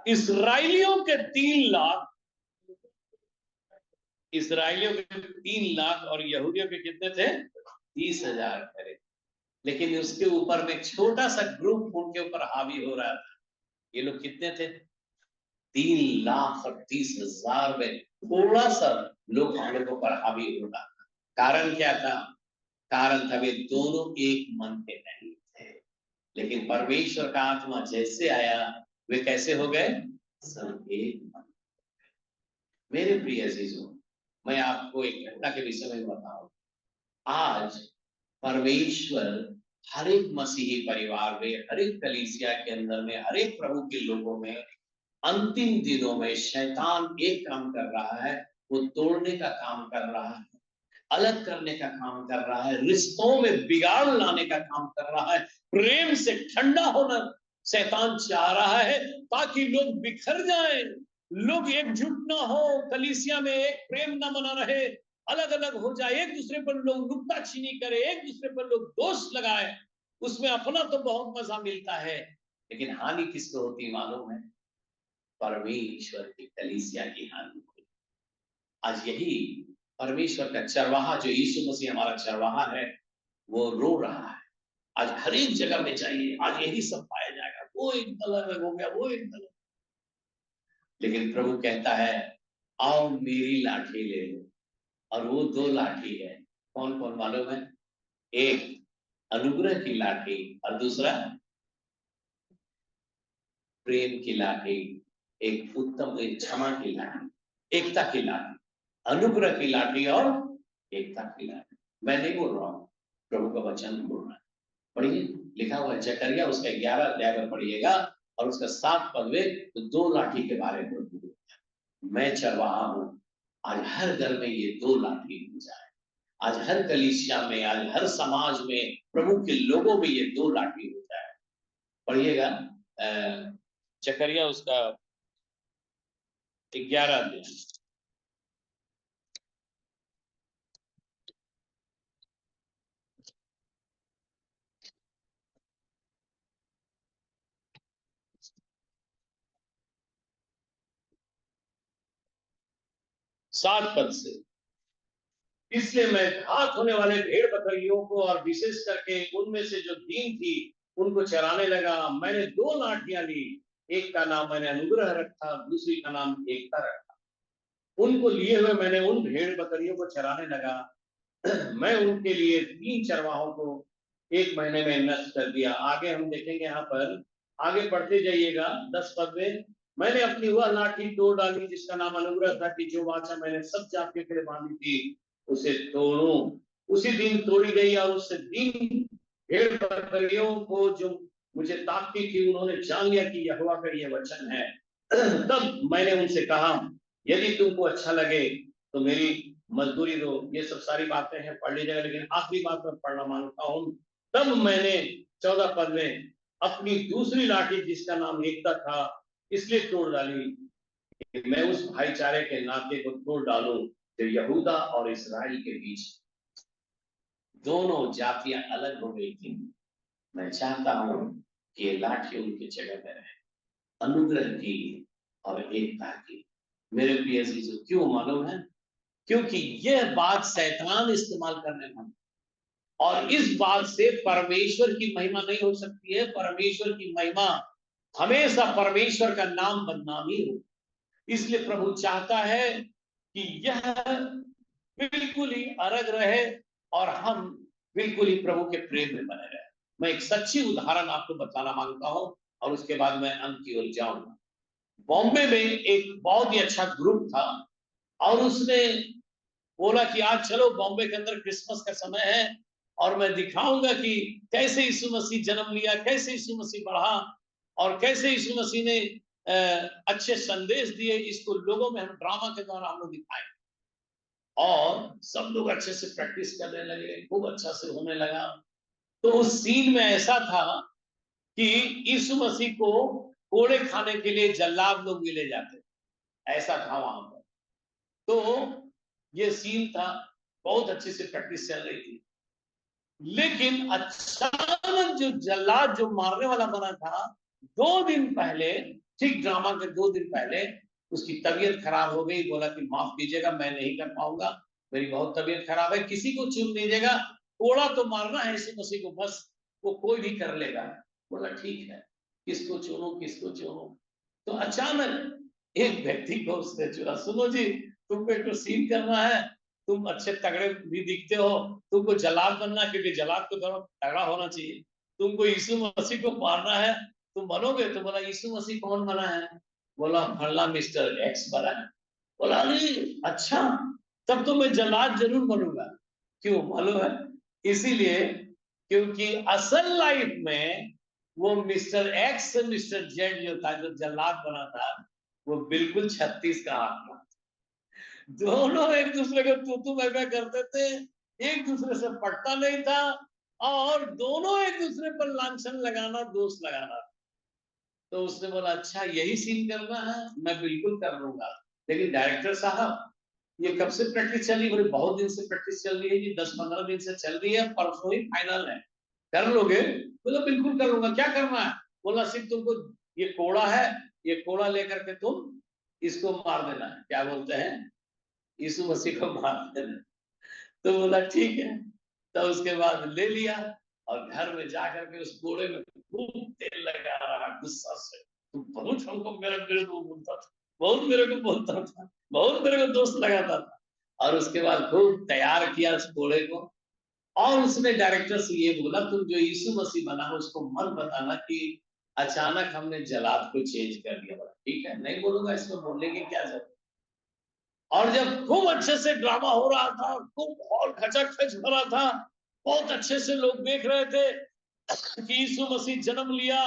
इसराइलियों के 3 लाख, इसराइलियों के 3 लाख और यहूदियों के कितने थे? 30,000 खरे। लेकिन उसके ऊपर में एक छोटा सा ग्रुप उनके ऊपर हावी हो रहा था। ये लोग कितने थे? 3,30,000 में थोड़ा सा लोग हम लोगों पर हावी हो रहा था। कारण क्या था? कारण था वे दोनों एक मन के नहीं थे, लेकिन परमेश्वर का आत्मा जैसे आया वे कैसे हो गए? सब एक मन। मेरे प्रिय अजीजों, मैं आपको एक घटना के विषय में बताऊं। आज परमेश्वर हर एक मसीही परिवार में, हर एक कलीसिया के अंदर में, हर एक प्रभु के लोगों में अंतिम दिनों में शैतान एक काम कर रहा है, वो तोड़ने का काम कर रहा है, अलग करने का काम कर रहा है, रिश्तों में बिगाड़ लाने का काम कर रहा है, प्रेम से ठंडा होना शैतान चाह रहा है, ताकि लोग बिखर जाएं, लोग एकजुट ना हो, कलीसिया में एक प्रेम ना बना रहे, अलग अलग हो जाए, एक दूसरे पर लोग नुक्ताचीनी करे, एक दूसरे पर लोग दोष लगाए। उसमें अपना तो बहुत मजा मिलता है, लेकिन हानि किसको होती मालूम है? परमेश्वर की कलीसिया की हानि हुई। आज यही परमेश्वर का चरवाहा, जो यीशु मसीह हमारा चरवाहा है, वो रो रहा है। आज हर एक जगह में चाहिए, आज यही सब पाया जाएगा, वो एक दल अलग हो गया, वो एक दल। लेकिन प्रभु कहता है आओ मेरी लाठी ले लो, और वो 2 लाठी है। कौन कौन मालूम है? एक अनुग्रह की लाठी, और दूसरा प्रेम की लाठी, एक उत्तम, एक क्षमा की लाठी, एकता की लाठी। अनुग्रह की लाठी और एकता की लाठी। मैं नहीं बोल रहा हूं, प्रभु का वचन बोल रहा है। पढ़िए, लिखा हुआ है जकरिया उसका 11 अध्याय में पढ़िएगा, और उसका 7 पद में तो 2 लाठी के बारे में। मैं चरवाहा हूं, आज हर घर में ये 2 लाठी हो जाए, आज हर कलीसिया में, आज हर समाज में, प्रभु के लोगों में ये 2 लाठी हो जाए। पढ़िएगा जकरिया उसका 11 अध्याय, 7 पद से, इसलिए मैं घात होने वाले भेड़ बकरियों को और विशेष करके उनमें से जो दीन थी उनको चराने लगा। मैंने 2 लाठियां ली, एक का नाम मैंने अनुग्रह रखा, दूसरी का नाम एकता रखा। उनको लिए हुए मैंने उन भेड़ बकरियों को चराने लगा। मैं उनके लिए 3 चरवाहों को 1 महीने में नष्ट कर दिया। आगे हम देखेंगे, यहाँ पर आगे पढ़ते जाइएगा 10 पद में। मैंने अपनी वह लाठी तोड़ डाली जिसका नाम अनुग्रह था, कि जो वाचा मैंने सब जातियों के लिए बांधी थी उसे तोड़ूं। उसी दिन तोड़ी गई, और उससे दिन भेड़ बकरियों को जो मुझे ताकती थी उन्होंने जान लिया कि यहोवा का ये वचन है। तब मैंने उनसे कहा, यदि तुमको अच्छा लगे तो मेरी मजदूरी दो। ये सब सारी बातें हैं, पढ़ लीजिएगा, लेकिन आखिरी बात मैं पढ़ना मांगता हूं। तब मैंने 14 पद में अपनी दूसरी लाठी जिसका नाम एकता था इसलिए तोड़ डाली कि मैं उस भाईचारे के नाते को तोड़ डालूं जो यहूदा और इस्राएल के बीच दोनों जातियां अलग हो गई थी। मैं चाहता हूं कि ये लाठी उनकी जगह में रहे, अनुग्रह की और एकता की। मेरे प्रिय चीजों, क्यों मालूम है? क्योंकि यह बात शैतान इस्तेमाल करने वाला, और इस बात से परमेश्वर की महिमा नहीं हो सकती है। परमेश्वर की महिमा हमेशा परमेश्वर का नाम बदनाम ही हो। इसलिए प्रभु चाहता है कि यह बिल्कुल ही अलग रहे और हम बिल्कुल ही प्रभु के प्रेम में बने रहे। मैं एक सच्ची उदाहरण आपको बताना मांगता हूं और उसके बाद मैं अंत की ओर जाऊंगा। बॉम्बे में एक बहुत ही अच्छा ग्रुप था, और उसने बोला कि आज चलो बॉम्बे के अंदर क्रिसमस का समय है और मैं दिखाऊंगा कि कैसे यीशु मसीह जन्म लिया, कैसे यीशु मसीह बढ़ा और कैसे यीशु मसीह ने अच्छे संदेश दिए। इसको लोगों में हम ड्रामा के द्वारा हम लोग दिखाएं, और सब लोग अच्छे से प्रैक्टिस करने लगे, खूब अच्छा से होने लगा। तो उस सीन में ऐसा था कि यीशु मसीह को कोड़े खाने के लिए जल्लाद लोग मिले जाते, ऐसा था वहां पर। तो ये सीन था, बहुत अच्छे से प्रैक्टिस चल रही थी। लेकिन अचानक जो जल्लाद जो मारने वाला बना था, 2 दिन पहले, ठीक ड्रामा के 2 दिन पहले उसकी तबीयत खराब हो गई। बोला कि माफ कीजिएगा, मैं नहीं कर पाऊंगा, मेरी बहुत तबीयत खराब है, किसी को चुन लीजिएगा, कोड़ा तो मारना है यीशु मसीह को, बस वो कोई भी कर लेगा। बोला ठीक है, किसको चुनूं किसको चुनूं? तो अचानक एक व्यक्ति को उसने चुना। सुनो जी, तुमको एक सीन करना है, तुम अच्छे तगड़े भी दिखते हो, तुमको जलाद बनना, क्योंकि जलाद को थोड़ा तगड़ा होना चाहिए। तुमको यीशु मसीह को मारना है, तुम बनोगे? तो बोला यीशु मसीह कौन बना है? बोला फला मिस्टर एक्स बना है। बोला अरे अच्छा, तब तो मैं जलाद जरूर बनूंगा। क्यों मालूम है? इसीलिए क्योंकि असल लाइफ में वो मिस्टर एक्स से मिस्टर जेड जो था, जो जल्लाद बना था, वो बिल्कुल 36 का आंकड़ा। दोनों एक दूसरे को तू मैं करते थे, एक दूसरे से पटता नहीं था, और दोनों एक दूसरे पर लांछन लगाना, दोष लगाना। तो उसने बोला अच्छा यही सीन करना है, मैं बिल्कुल कर लूंगा। लेकिन डायरेक्टर साहब, ये कब से प्रैक्टिस चल रही? बोले बहुत दिन से प्रैक्टिस चल रही है जी, 10-15 दिन से चल रही है, परसों ही फाइनल है, कर लोगे? बोला बिल्कुल कर लूंगा। क्या करना है? बोला सिर्फ तुमको ये कोड़ा है, ये कोड़ा लेकर के तुम इसको मार देना है, क्या बोलते हैं, यीशु मसीह को मार देना। तो बोला ठीक है। तो उसके बाद ले लिया और घर में जाकर के उस कोड़े में खूब तेल लगा रहा गुस्सा से। तो बहुत हमको मेरे मेरे को बोलता था, बहुत मेरे को बोलता था, बहुत मेरे को दोस्त लगाता था। और उसके बाद खूब तैयार किया उस कोड़े को, और उसने डायरेक्टर से ये बोला तुम जो यीशु मसीह बना उसको मत बताना कि अचानक हमने जलाद को चेंज कर दिया। बोला ठीक है, नहीं बोलूंगा, इसमें बोलने की क्या जरूरत। और जब खूब अच्छे से ड्रामा हो रहा था, खूब हॉल खचाखच भरा था, बहुत अच्छे से लोग देख रहे थे कि यीशु मसीह जन्म लिया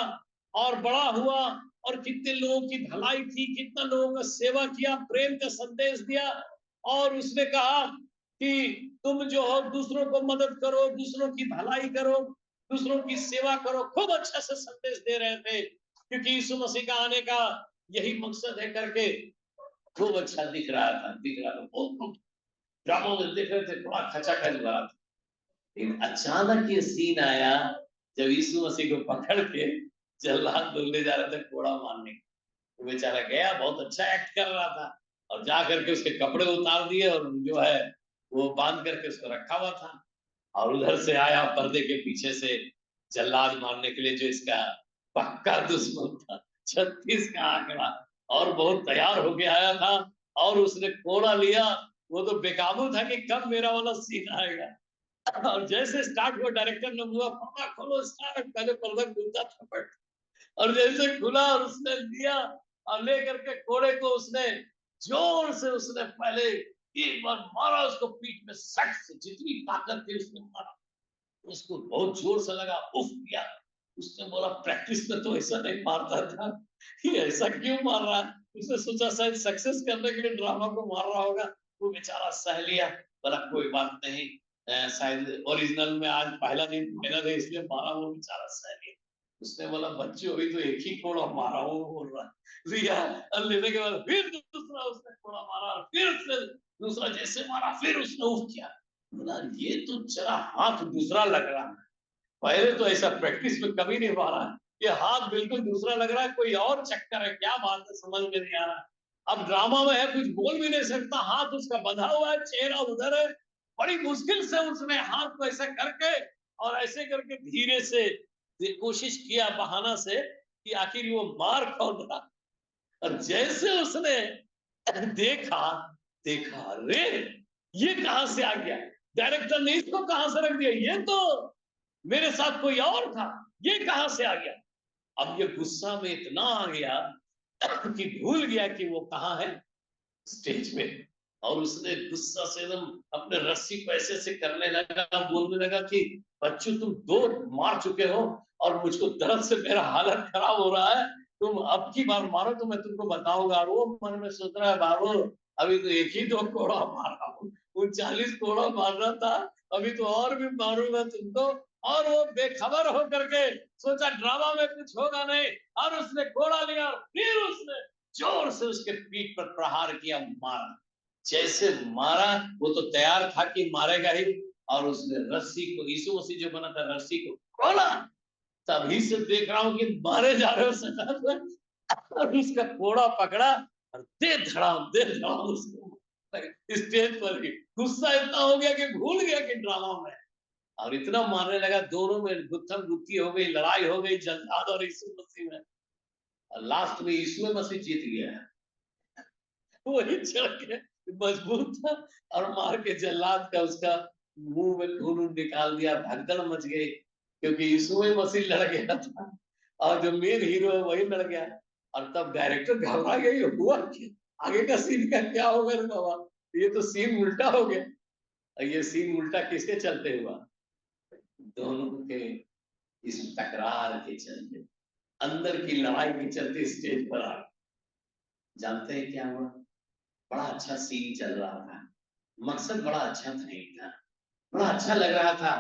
और बड़ा हुआ, और कितने लोगों की भलाई थी, कितना लोगों का सेवा किया, प्रेम का संदेश दिया। और उसने कहा कि तुम जो हो दूसरों को मदद करो, दूसरों की भलाई करो, दूसरों की सेवा करो। खूब अच्छा से संदेश दे रहे थे, क्योंकि यीशु मसीह का आने का यही मकसद है करके खूब अच्छा दिख रहा था, दिख रहा था, बहुत ड्रामा में देख रहे थे, बड़ा खचाखच भरा था। लेकिन अचानक ये सीन आया जब यीशु मसीह को पकड़ के जल्लाद ले जा रहे थे कोड़ा मारने। वो बेचारा गया, बहुत अच्छा एक्ट कर रहा था, और जा करके उसके कपड़े उतार दिए और जो है वो बांध करके उसको रखा हुआ था। और उधर से आया पर्दे के पीछे से जल्लाद मारने के लिए, जो इसका पक्का दुश्मन था, 36 का आंकड़ा, और बहुत तैयार होके आया था। और उसने कोड़ा लिया, वो तो बेकाबू था कि कब मेरा वाला सीन आएगा। और जैसे स्टार्ट हुआ, डायरेक्टर ने हुआ पर्दा खोलो स्टार्ट, पहले पर्दा खुलता था, और जैसे खुला और उसने लिया और लेकर के कोड़े को उसने जोर से उसने पहले एक बार मारा उसको पीठ में, सट से जितनी ताकत थी उसने मारा। उसको बहुत जोर से लगा, उफ किया। उसने बोला प्रैक्टिस में तो ऐसा नहीं मारता था, ये ऐसा क्यों मार रहा है। उसने सोचा शायद सक्सेस करने के लिए ड्रामा को मार रहा होगा। वो बेचारा सह लिया, बोला कोई बात नहीं, शायद ओरिजिनल में आज पहला दिन मेहनत है इसलिए मारा, वो बेचारा सह लिया। उसने बोला बच्चों अभी तो एक ही कोड़ा मारा हूँ, बोल रहा लिया। और लेने के बाद फिर दूसरा उसने कोड़ा मारा, और फिर उसने दूसरा जैसे मारा, फिर उसने उफ किया। बोला ये तो जरा हाथ दूसरा लग रहा है, पहले तो ऐसा प्रैक्टिस में कभी नहीं मारा, ये हाथ बिल्कुल दूसरा लग रहा है, कोई और चक्कर है, क्या बात है समझ में नहीं आ रहा। अब ड्रामा में है, कुछ बोल भी नहीं सकता, हाथ उसका बंधा हुआ है, चेहरा उधर है। बड़ी मुश्किल से उसने हाथ को ऐसा करके और ऐसे करके धीरे से कोशिश किया बहाना से कि आखिर वो मार कौन रहा। और जैसे उसने देखा, देखा अरे ये कहां से आ गया, डायरेक्टर ने इसको कहां से रख दिया, ये तो मेरे साथ कोई और था, ये कहां से आ गया। अब ये गुस्सा में इतना आ गया कि भूल गया कि वो कहाँ है, स्टेज पे। और उसने गुस्सा से एकदम अपने रस्सी को ऐसे से करने लगा, बोलने लगा कि बच्चों तुम 2 मार चुके हो और मुझको दर्द से मेरा हालत खराब हो रहा है, तुम अब की बार मारो तो मैं तुमको बताऊंगा। और वो मन में सोच रहा है बाबू अभी तो एक ही 2 कोड़ा मारा हूँ, 39 कोड़ा मारना था, अभी तो और भी मारूंगा तुमको। और वो बेखबर होकर के सोचा ड्रामा में कुछ होगा नहीं, और उसने कोड़ा लिया और फिर उसने जोर से उसके पीठ पर प्रहार किया, मारा। जैसे मारा, वो तो तैयार था कि मारेगा ही, और उसने रस्सी को, यीशु मसीह जो बना था, रस्सी को खोला। तभी से देख रहा हूं कि मारे जा रहे हो सजा, और उसका कोड़ा पकड़ा और दे धड़ाम उसको स्टेज पर ही। गुस्सा इतना हो गया कि भूल गया कि ड्रामा में, और इतना मारने लगा, दोनों में गुत्थम गुत्ती हो गई, लड़ाई हो गई, जल्लाद और यीशु मसीह में। और लास्ट में यीशु मसीह जीत गया, वही चढ़ के मजबूत था और मार के जल्लाद का उसका मुंह में खून निकाल दिया, भगदड़ मच गई, क्योंकि यीशु मसीह लड़ गया था और जो मेन हीरो है वही लड़ गया। और तब डायरेक्टर घबरा गई, हुआ आगे का सीन का क्या होगा रे बाबा, ये तो सीन उल्टा हो गया। और ये सीन उल्टा किसके चलते हुआ, दोनों के इस तकरार के चलते, अंदर की लड़ाई के चलते स्टेज पर आ। जानते हैं क्या हुआ, बड़ा अच्छा सीन चल रहा था, मकसद बड़ा अच्छा नहीं था, बड़ा अच्छा लग रहा था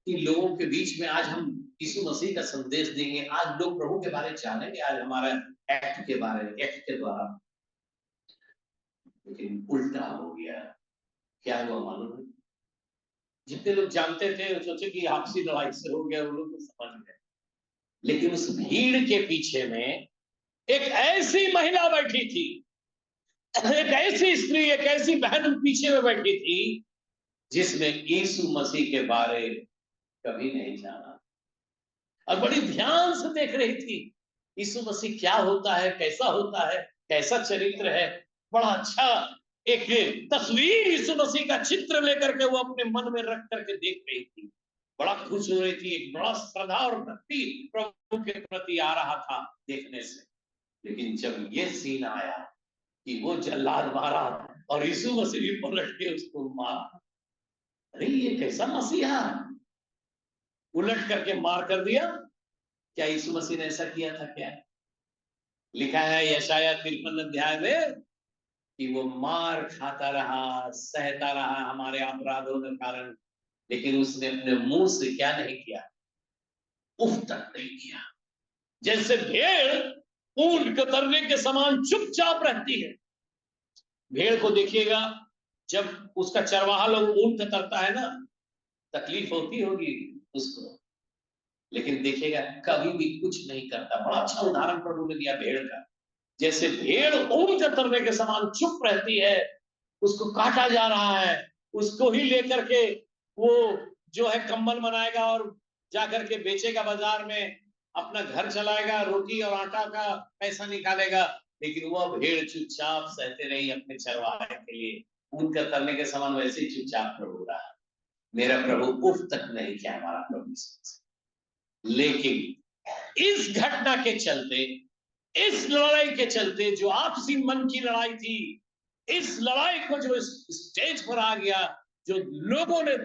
कि लोगों के बीच में आज हम यीशु मसीह का संदेश देंगे, आज लोग प्रभु के बारे में जानेंगे, आज हमारा एक्ट के बारे में, एक्ट के द्वारा। लेकिन उल्टा हो गया। क्या हुआ मालूम है, जितने लोग जानते थे वो सोचे कि आपसी लड़ाई से हो गया, वो लोग तो समझ गए। लेकिन उस भीड़ के पीछे में एक ऐसी महिला बैठी थी, एक ऐसी स्त्री, एक ऐसी बहन पीछे में बैठी थी, जिसने यीशु मसीह के बारे कभी नहीं जाना, और बड़ी ध्यान से देख रही थी यीशु मसीह क्या होता है, कैसा होता है, कैसा चरित्र है। बड़ा अच्छा एक तस्वीर यीशु मसीह का चित्र लेकर के वो अपने मन में रख करके देख रही थी, बड़ा खुश हो रही थी, एक बड़ा श्रद्धा और भक्ति प्रभु के प्रति आ रहा था देखने से। लेकिन जब ये सीन आया कि वो जल्लाद मारा और यीशु मसीह भी पलट के उसको मारा, अरे ये कैसा मसीहा, उलट करके मार कर दिया। क्या यीशु मसीह ने ऐसा किया था क्या? लिखा है यशाया 53 अध्याय में कि वो मार खाता रहा, सहता रहा हमारे अपराधों के कारण, लेकिन उसने अपने मुंह से क्या नहीं किया, उफ तक नहीं किया। जैसे भेड़ ऊंट कतरने के समान चुपचाप रहती है। भेड़ को देखिएगा, जब उसका चरवाहा लोग ऊंट कतरता है ना, तकलीफ होती होगी उसको, लेकिन देखिएगा कभी भी कुछ नहीं करता। बड़ा अच्छा उदाहरण प्रभु ने दिया भेड़ का। जैसे भेड़ ऊन कतरने के समान चुप रहती है, उसको काटा जा रहा है, उसको ही लेकर के वो जो है कंबल बनाएगा और जाकर के बेचेगा बाजार में, अपना घर चलाएगा, रोटी और आटा का पैसा निकालेगा। लेकिन वह भेड़ चुपचाप सहते रही अपने चरवाहे के लिए, ऊन कतरने के समान वैसे ही चुपचाप प्रभु रहा। मेरा प्रभु उफ तक नहीं किया हमारा प्रभु। लेकिन इस घटना के चलते, इस लड़ाई के चलते, जो आपसी मन की लड़ाई थी, इस लड़ाई को जो स्टेज पर आ गया, जो लोगों ने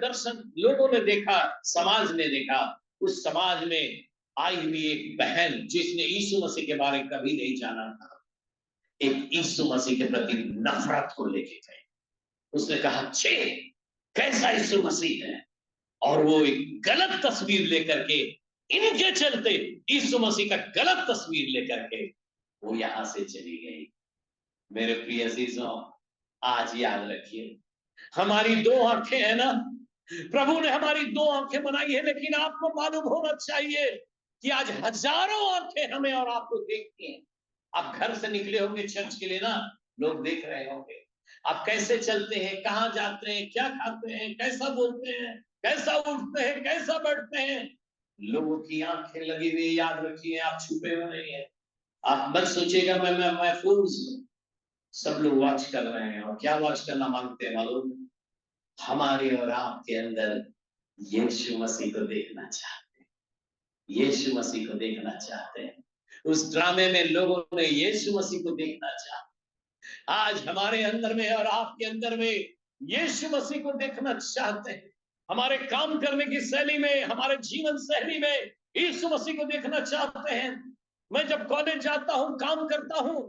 लोगों ने देखा, समाज ने देखा, उस समाज में आई हुई एक बहन जिसने यीशु मसीह के बारे में कभी नहीं जाना था, एक यीशु मसीह के प्रति नफरत को लेके गई। उसने कहा, छे कैसा यीशु मसीह है, और वो एक गलत तस्वीर लेकर के, इनके चलते यीशु मसीह का गलत तस्वीर लेकर के वो यहां से चली गई। मेरे प्रिय अजीजों, आज याद रखिए, हमारी दो आंखें हैं ना, प्रभु ने हमारी दो आंखें बनाई है, लेकिन आपको मालूम होना चाहिए कि आज हजारों आंखें हमें और आपको देखती हैं। आप घर से निकले होंगे चर्च के लिए ना, लोग देख रहे होंगे आप कैसे चलते हैं, कहां जाते हैं, क्या खाते हैं, कैसा बोलते हैं, कैसा उठते हैं, कैसा बैठते हैं। लोगों की आंखें लगी हुई, याद रखिए, आप छुपे हुए नहीं है। आप मत सोचिएगा मैं महफूज हूं। सब लोग वॉच कर रहे हैं, और क्या वॉच करना मांगते हैं मालूम? हमारे और आपके अंदर यीशु मसीह को देखना चाहते हैं, यीशु मसीह को देखना चाहते हैं। उस ड्रामे में लोगों ने यीशु मसीह को देखना चाहा। आज हमारे अंदर में और आपके अंदर में यीशु मसीह को देखना चाहते हैं। हमारे काम करने की शैली में, हमारे जीवन शैली में यीशु मसीह को देखना चाहते हैं। मैं जब कॉलेज जाता हूं, काम करता हूं,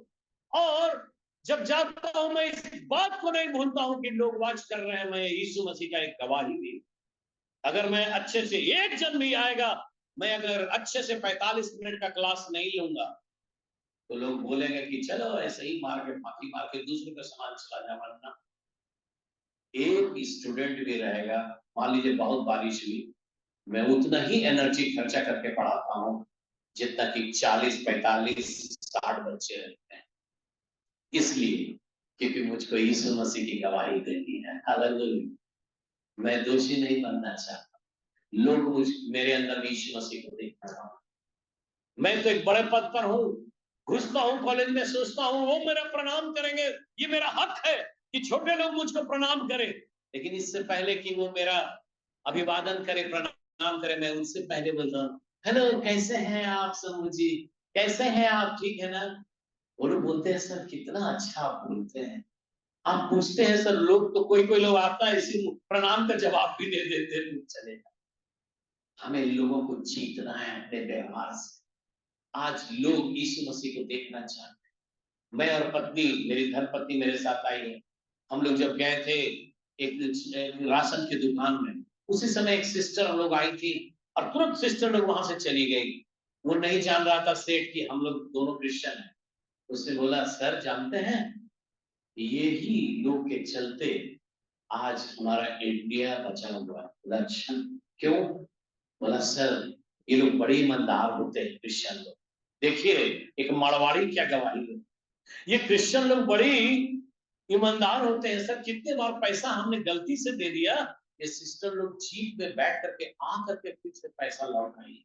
और जब जाता हूं, मैं इस बात को नहीं भूलता हूं कि लोग वाच कर रहे हैं, मैं यीशु मसीह का एक गवाही दी। अगर मैं अच्छे से, एक जन भी आएगा, मैं अगर अच्छे से 45 मिनट का क्लास नहीं लूंगा, तो लोग बोलेंगे कि चलो ऐसे ही मार के दूसरे का सामान चला जा। वरना एक स्टूडेंट भी रहेगा, मान लीजिए बहुत बारिश हुई, मैं उतना ही एनर्जी खर्चा करके पढ़ाता हूँ जितना कि 40, 45, 60 बच्चे रहते हैं। इसलिए क्योंकि मुझको यीशु मसीह की गवाही देनी है। हालेलुया। मैं दोषी नहीं बनना चाहता, लोग मेरे अंदर यीशु मसीह को देखना चाहते। मैं तो एक बड़े पद पर हूँ, घुसता हूँ कॉलेज में, सोचता हूँ वो मेरा प्रणाम करेंगे, ये मेरा हक है कि छोटे लोग मुझको प्रणाम करें। लेकिन इससे पहले कि वो मेरा अभिवादन करे, प्रणाम करे, मैं उनसे पहले बोलता हूँ, हेलो कैसे हैं आप समूह जी, कैसे हैं आप, ठीक है ना? वो लोग बोलते हैं, सर कितना अच्छा आप बोलते हैं। आप पूछते हैं सर, लोग तो कोई लोग आता है इसी प्रणाम का जवाब भी दे देते हैं, चलेगा। हमें लोगों को जीतना है अपने व्यवहार से। आज लोग यीशु मसीह को देखना चाहते हैं। मैं और पत्नी, मेरी धर्मपत्नी मेरे साथ आई है। हम लोग जब गए थे एक राशन की दुकान में, उसी समय एक सिस्टर हम लोग आई थी, और तुरंत सिस्टर लोग वहां से चली गई। वो नहीं जान रहा था सेठ कि हम लोग दोनों क्रिश्चियन हैं। उसने बोला, सर जानते हैं, ये ही लोग के चलते आज हमारा इंडिया बचा हुआ है। लक्षण क्यों? बोला, सर ये लोग बड़े ईमानदार होते हैं क्रिश्चियन लोग। देखिए एक मारवाड़ी क्या गवाही है, ये क्रिश्चियन लोग बड़ी ईमानदार होते हैं सर। कितने बार पैसा हमने गलती से दे दिया, ये सिस्टर लोग जीप में बैठ करके आ करके फिर से पैसा लौट आई।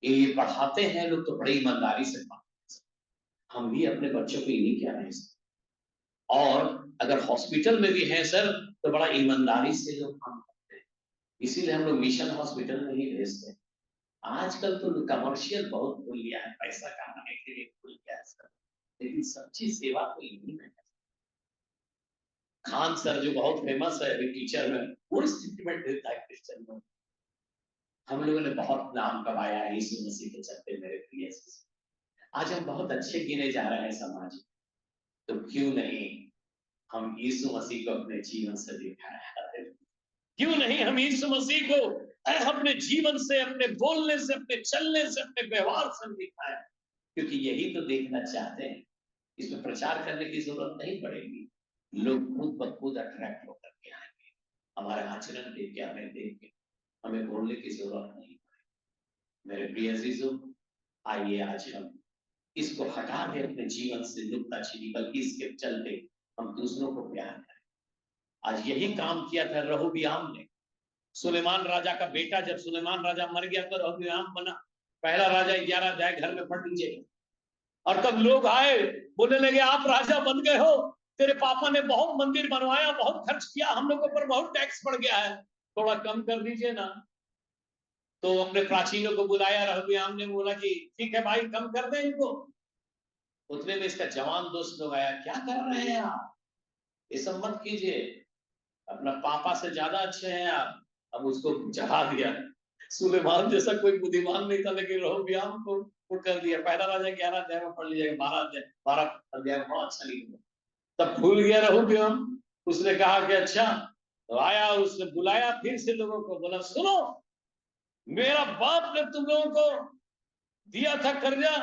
ये पढ़ाते हैं लोग तो बड़ी ईमानदारी से पढ़ाते हैं। हम भी अपने बच्चों को यही कह रहे हैं। और अगर हॉस्पिटल में भी है सर, तो बड़ा ईमानदारी से लोग काम करते हैं। इसीलिए हम लोग मिशन हॉस्पिटल में ही भेजते हैं। आजकल तो कमर्शियल बहुत खुल गया है, पैसा कमाने के लिए खुल गया है सर, लेकिन सच्ची सेवा तो यही में है। खान सर जो बहुत फेमस है अभी टीचर में, वो स्टेटमेंट देता है क्रिश्चियन में। हम लोगों ने बहुत नाम कमाया है यीशु मसीह के चलते मेरे प्रिय। आज हम बहुत अच्छे गिने जा रहे हैं समाज, तो क्यों नहीं हम यीशु मसीह को अपने जीवन से दिखाएं? क्यों नहीं हम यीशु मसीह को अपने जीवन से, अपने बोलने से, अपने चलने से, अपने व्यवहार से दिखाएं? क्योंकि यही तो देखना चाहते हैं। इसमें प्रचार करने की जरूरत नहीं पड़ेगी, लोग खुद ब खुद अट्रैक्ट होकर के आएंगे। हमारा आचरण देख के, हमें देख के, हमें बोलने की जरूरत नहीं पड़ेगी। मेरे प्रिय अजीजों, आइए आज हम इसको हटा दे अपने जीवन से नुक्ताचीनी, बल्कि इसके चलते हम दूसरों को प्यार करें। आज यही काम किया था रहोबियाम ने। सुलेमान राजा का बेटा, जब सुलेमान राजा मर गया तो रहोबियाम बना। पहला राजा 11 अध्याय घर में पढ़ लीजिए। और तब लोग आए, बोलने लगे आप राजा बन गए हो, तेरे पापा ने बहुत मंदिर बनवाया, बहुत खर्च किया, हम लोगों पर बहुत टैक्स पड़ गया है, थोड़ा कम कर दीजिए ना। तो अपने प्राचीनों को बुलाया, रहोबियाम ने बोला कि ठीक है भाई, कम कर दें इनको। उतने में इसका जवान दोस्त लोग आया, क्या कर रहे हैं आप, ये सब मत कीजिए, अपना पापा से ज्यादा अच्छे हैं आप। अब उसको चढ़ा दिया। सुलेमान जैसा कोई बुद्धिमान नहीं था, लेकिन रहोबियाम को वो कर दिया। पहला राजा 11 अध्याय में पढ़ लीजिएगा, 12 अध्याय में बहुत अच्छा लिखा। तब भूल गया रहोबियाम। उसने कहा कि अच्छा, तो आया और उसने बुलाया फिर से लोगों को, बोला सुनो, मेरा बाप ने तुम लोगों को दिया था कर्जा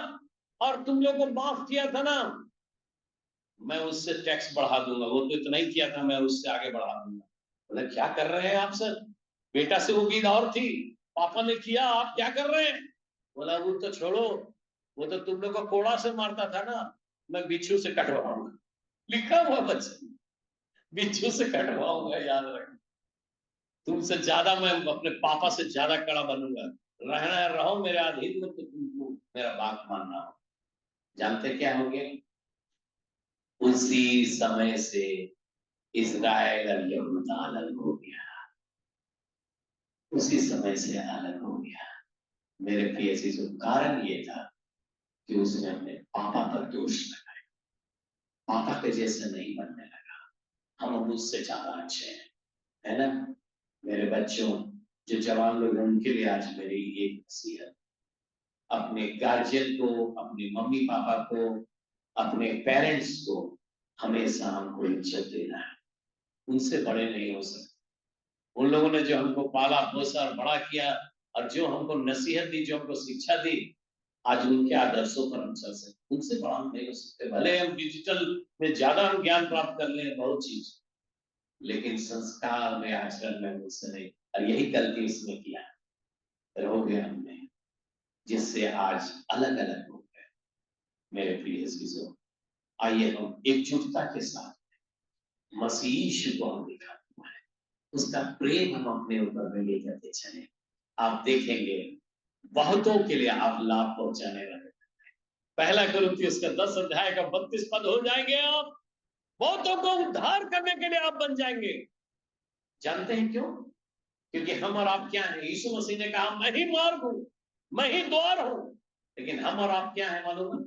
और तुम लोगों को माफ किया था ना, मैं उससे टैक्स बढ़ा दूंगा, वो तो इतना ही किया था, मैं उससे आगे बढ़ा दूंगा। बोला क्या कर रहे हैं आप सर, बेटा से उम्मीद और थी, पापा ने किया, आप क्या कर रहे हैं। बोला वो तो छोड़ो, वो तो तुम लोग को कोड़ा से मारता था ना, मैं बिच्छू से कटवाऊंगा। लिखा हुआ बच्चे, बिच्छू से कटवाऊंगा, याद रख, तुमसे ज्यादा मैं अपने पापा से ज्यादा कड़ा बनूंगा। रहना रहो मेरे अधीन में तो तुमको मेरा बात मानना हो। जानते क्या हो गया, उसी समय से इस्राएल और यहूदा अलग हो गया, उसी समय से अलग हो गया। मेरे प्रिय चीजों, कारण ये था कि उसने अपने पापा पर दोष लगाया, पापा के जैसे नहीं बनने लगा। हम उससे ज्यादा अच्छे हैं, है ना। मेरे बच्चों, जो जवान लोग हैं, उनके लिए आज मेरी एक नसीहत, अपने गार्जियन को, अपने मम्मी पापा को, अपने पेरेंट्स को हमेशा हमको इज्जत देना है। उनसे बड़े नहीं हो सकते। उन लोगों ने जो हमको पाला पोसा और बड़ा किया, और जो हमको नसीहत दी, जो हमको शिक्षा दी, आज उनके आदर्शों पर हम चल सकते, उनसे बड़ा हम नहीं हो सकते। भले हम डिजिटल में ज्यादा हम ज्ञान प्राप्त कर लें बहुत चीज, लेकिन संस्कार में, आचरण में मुझसे नहीं। और यही गलती उसने किया, हो गया हमने, जिससे आज अलग अलग हो गए। मेरे प्रिय चीजों, आइए हम एकजुटता के साथ मसीह यीशु को हम दिखा, उसका प्रेम हम अपने ऊपर में लेकर के चले। आप देखेंगे बहुतों के लिए आप लाभ पहुंचाने लगे। पहला कुरिन्थियों का 10 अध्याय का 32 पद हो जाएंगे आप, बहुतों को उद्धार करने के लिए आप बन जाएंगे। जानते हैं क्यों? क्योंकि हम और आप क्या है, यीशु मसीह ने कहा मैं ही मार्ग हूं, मैं ही द्वार हूं। लेकिन हम और आप क्या है मालूम है?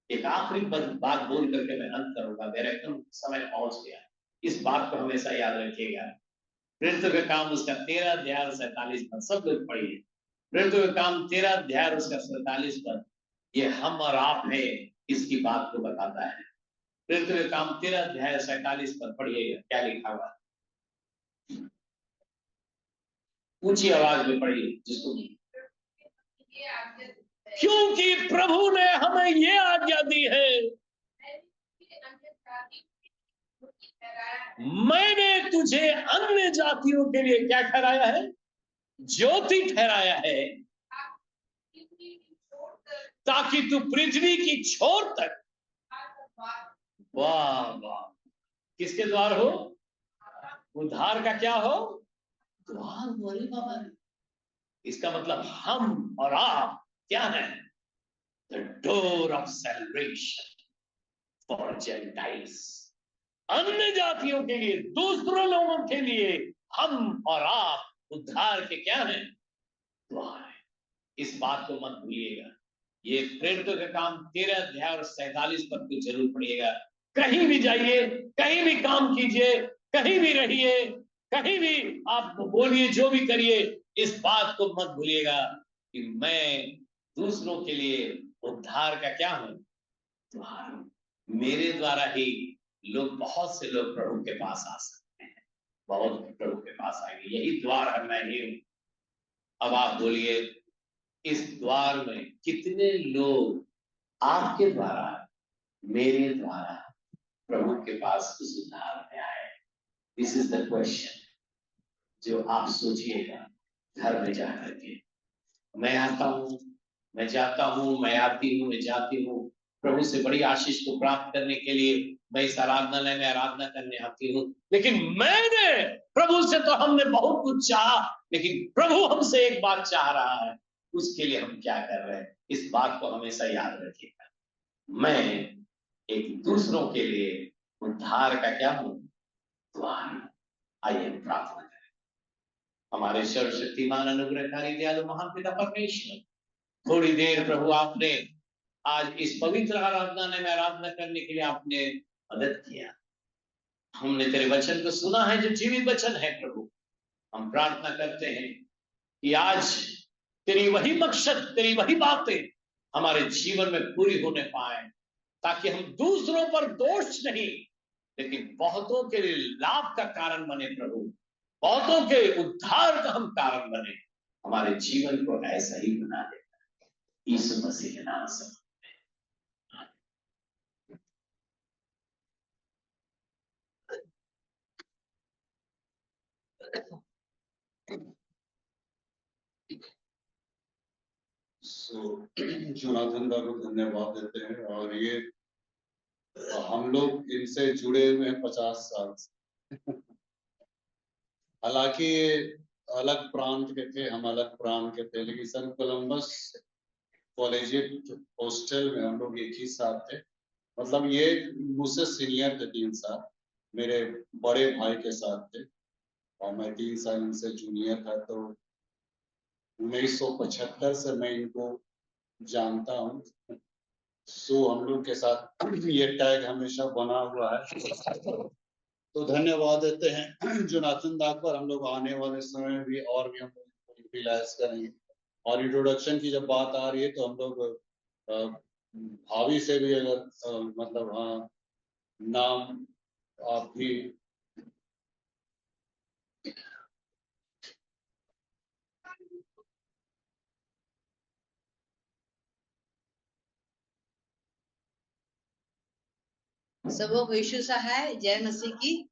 एक आखिरी बात बोल करके मैं अंत करूंगा, मेरा एकदम समय पहुंच गया। इस बात को हमेशा याद रखिएगा। प्रेरितों के काम उसका 13 अध्याय 47 पद, सब लोग पढ़िए। प्रेरितों के काम 13 अध्याय उसका 47 पद, ये हम और आप है, इसकी बात को बताता है। प्रेरितों के काम 13 अध्याय 47 पद पढ़िएगा, क्या लिखा हुआ, ऊंची आवाज में पढ़िए जिसको। क्योंकि प्रभु ने हमें ये आज्ञा दी है, मैंने तुझे अन्य जातियों के लिए क्या ठहराया है, ज्योति ठहराया है, ताकि तू पृथ्वी की छोर तक, वाह वाह, किसके द्वार हो, उद्धार का क्या हो, द्वार बोले बाबा। इसका मतलब हम और आप क्या है, the door of celebration for Gentiles. अन्य जातियों के लिए, दूसरों लोगों के लिए हम और आप उद्धार के क्या है, द्वार है। इस बात को मत भूलिएगा। ये प्रेरितों का काम 13 अध्याय और 47 पद को जरूर पढ़िएगा। कहीं भी जाइए, कहीं भी काम कीजिए, कहीं भी रहिए, कहीं भी आप बोलिए, जो भी करिए, इस बात को मत भूलिएगा कि मैं दूसरों के लिए उद्धार का क्या हूं, द्वार हूं। मेरे द्वारा ही लोग, बहुत से लोग प्रभु के पास आ सकते हैं, बहुत प्रभु के पास आएंगे। यही द्वार है, मैं ही हूं। अब आप बोलिए, इस द्वार में कितने लोग आपके द्वारा, मेरे द्वारा प्रभु के पास उस उद्धार में आए? दिस इज द क्वेश्चन जो आप सोचिएगा घर में जाकर के। मैं आता हूं, मैं जाता हूँ, मैं आती हूँ, मैं जाती हूँ, प्रभु से बड़ी आशीष को प्राप्त करने के लिए मैं इस आराधनालय में आराधना करने आती हूँ। लेकिन मैंने प्रभु से तो हमने बहुत कुछ चाहा, लेकिन प्रभु हमसे एक बात चाह रहा है, उसके लिए हम क्या कर रहे हैं, इस बात को हमेशा याद रखिएगा। मैं एक दूसरों के लिए उद्धार का क्या हूं, द्वार। आइए प्रार्थना करें। हमारे सर्वशक्तिमान अनुग्रहकारी दयालु महान पिता परमेश्वर, थोड़ी देर प्रभु आपने आज इस पवित्र आराधना में आराधना करने के लिए आपने मदद किया। हमने तेरे वचन को सुना है जो जीवित वचन है। प्रभु हम प्रार्थना करते हैं कि आज तेरी वही मकसद, तेरी वही बातें हमारे जीवन में पूरी होने पाए, ताकि हम दूसरों पर दोष नहीं, लेकिन बहुतों के लिए लाभ का कारण बने। प्रभु बहुतों के उद्धार का हम कारण बने। हमारे जीवन को ऐसा ही बना देता है, यीशु मसीह के नाम से। जोनाथन दा को धन्यवाद देते हैं। और ये हम लोग इनसे जुड़े हुए हैं 50 साल से। हालांकि ये अलग प्रांत के थे, हम अलग प्रांत के थे, लेकिन सन कोलंबस कॉलेजिएट हॉस्टल में हम लोग एक ही साथ थे। मतलब ये मुझसे सीनियर थे 3 साल, मेरे बड़े भाई के साथ थे, और मैं 3 साल इनसे जूनियर था। तो 1975 से मैं इनको जानता हूँ। सो हम लोग के साथ ये टैग हमेशा बना हुआ है। तो धन्यवाद देते हैं जोनाथन दा पर। हम लोग आने वाले समय में भी और भी हम लोग यूटिलाइज करेंगे। और इंट्रोडक्शन की जब बात आ रही है तो हम लोग भाभी से भी अगर मतलब हाँ नाम आप भी सबों को यीशु सहाय, जय मसीह की।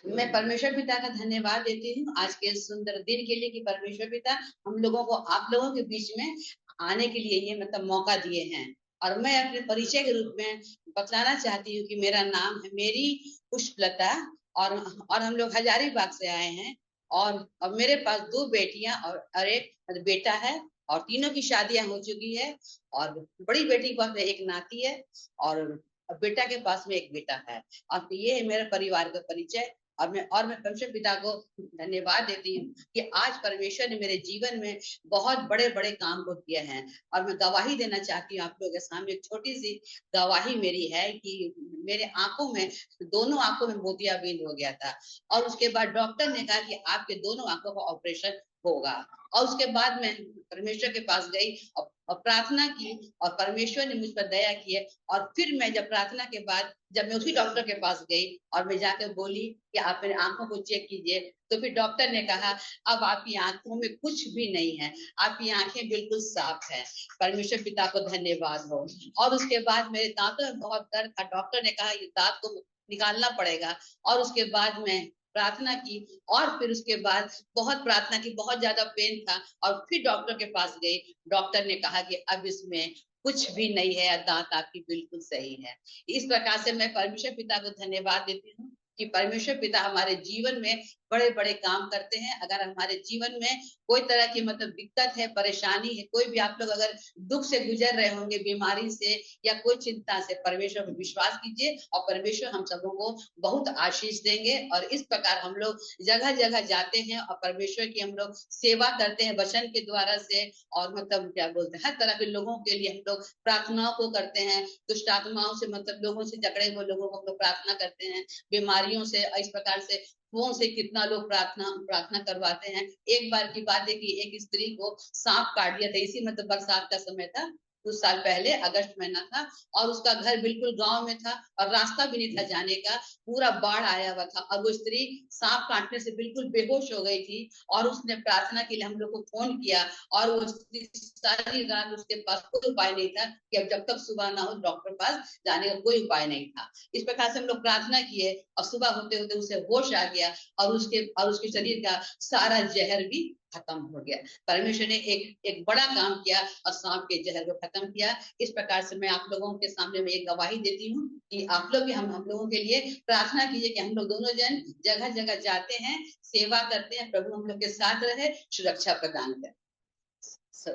मैं परमेश्वर पिता का धन्यवाद देती हूँ आज के सुंदर दिन के लिए कि परमेश्वर पिता हम लोगों को आप लोगों के बीच में आने के लिए ये मतलब मौका दिए हैं। और मैं अपने परिचय के रूप में बतलाना चाहती हूँ कि मेरा नाम है मेरी पुष्पलता, और हम लोग हजारीबाग से आए हैं। और मेरे पास 2 बेटियां और एक बेटा है, और तीनों की शादियां हो चुकी है। और बड़ी बेटी के पास में एक नाती है, और बेटा के पास में एक बेटा है। और ये है मेरे परिवार का परिचय। और मैं परमेश्वर पिता को धन्यवाद देती हूँ कि आज परमेश्वर ने मेरे जीवन में बहुत बड़े बड़े काम को किया है। और मैं गवाही देना चाहती हूँ आप लोगों के सामने। एक छोटी सी गवाही मेरी है कि मेरे आंखों में, दोनों आंखों में मोतियाबिंद हो गया था, और उसके बाद डॉक्टर ने कहा कि आपके दोनों आंखों का ऑपरेशन होगा। और उसके बाद मैं परमेश्वर के पास गई और प्रार्थना की, और परमेश्वर ने मुझ पर दया की है। और फिर मैं जब प्रार्थना के बाद जब मैं उसी डॉक्टर के पास गई और मैं जाकर बोली कि आप मेरे आंखों को चेक कीजिए, तो फिर डॉक्टर ने कहा अब आपकी आंखों में कुछ भी नहीं है, आपकी आंखें बिल्कुल साफ है। परमेश्वर पिता को धन्यवाद हो। और उसके बाद मेरे दांतों में बहुत दर्द था, डॉक्टर ने कहा ये दांत को निकालना पड़ेगा। और उसके बाद मैं प्रार्थना की, और फिर उसके बाद बहुत प्रार्थना की, बहुत ज्यादा पेन था, और फिर डॉक्टर के पास गई। डॉक्टर ने कहा कि अब इसमें कुछ भी नहीं है, दांत आपकी बिल्कुल सही है। इस प्रकार से मैं परमेश्वर पिता को धन्यवाद देती हूँ कि परमेश्वर पिता हमारे जीवन में बड़े बड़े काम करते हैं। अगर हमारे जीवन में कोई तरह की मतलब दिक्कत है, परेशानी है, कोई भी आप लोग अगर दुख से गुजर रहे होंगे, बीमारी से या कोई चिंता से, परमेश्वर पर विश्वास कीजिए और परमेश्वर हम सबों को बहुत आशीष देंगे। और इस प्रकार हम लोग जगह जगह जाते हैं और परमेश्वर की हम लोग सेवा करते हैं वचन के द्वारा से। और मतलब क्या बोलते हैं, हर तरह के लोगों के लिए हम लोग प्रार्थनाओं को करते हैं। दुष्ट आत्माओं से मतलब लोगों से जकड़े हुए लोगों को हम लोग प्रार्थना करते हैं, बीमारियों से। इस प्रकार से फोन से कितना लोग प्रार्थना करवाते हैं। एक बार की बात है कि एक स्त्री को सांप काट दिया था, इसी मतलब बरसात का समय था, कुछ साल पहले, अगस्त महीना था। और उसका घर बिल्कुल गांव में था और रास्ता भी नहीं था जाने का, पूरा बाढ़ आया हुआ था। और वो स्त्री सांप काटने से बिल्कुल बेहोश हो गई थी। और उसने प्रार्थना के लिए हम लोग को फोन किया, और वो स्त्री सारी रात उसके पास कोई उपाय नहीं था कि अब जब तक सुबह ना हो डॉक्टर पास जाने का कोई उपाय नहीं था। इस प्रकार से हम लोग प्रार्थना किए, और सुबह होते होते उसे होश आ गया, और उसके शरीर का सारा जहर भी खत्म हो गया। परमेश्वर ने एक बड़ा काम किया और सांप के जहर को खत्म किया। इस प्रकार से मैं आप लोगों के सामने में एक गवाही देती हूँ कि आप लोग भी हम लोगों के लिए प्रार्थना कीजिए कि हम लोग दोनों जन जगह जगह जाते हैं, सेवा करते हैं, प्रभु हम लोग के साथ रहे, सुरक्षा प्रदान करे।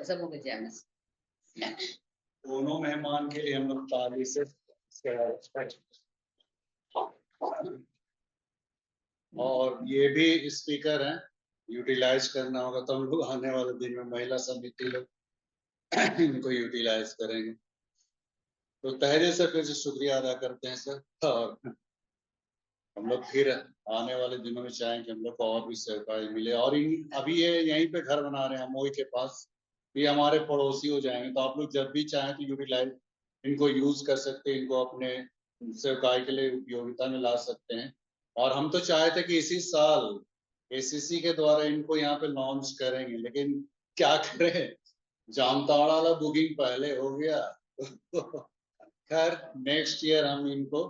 सबों को जय मसीह। दोनों मेहमान के लिए हम लोग ताली से और ये भी स्पीकर हैं, यूटिलाइज करना होगा तो हम लोग आने वाले दिन में महिला समिति लोग इनको यूटिलाइज करेंगे। तो तहरे से फिर से शुक्रिया अदा करते हैं सर, और हम लोग फिर आने वाले दिनों में चाहें कि हम लोग को और भी सहकारी मिले। और अभी ये यहीं पे घर बना रहे हैं मोई के पास, ये हमारे पड़ोसी हो जाएंगे, तो आप लोग जब भी चाहें तो यूटिलाइज इनको यूज कर सकते हैं, इनको अपने सेवकाई के लिए उपयोगिता में ला सकते हैं। और हम तो चाहे थे कि इसी साल एसीसी के द्वारा इनको यहाँ पे लॉन्च करेंगे, लेकिन क्या करें, जामताड़ा वाला बुकिंग पहले हो गया। खैर नेक्स्ट ईयर हम इनको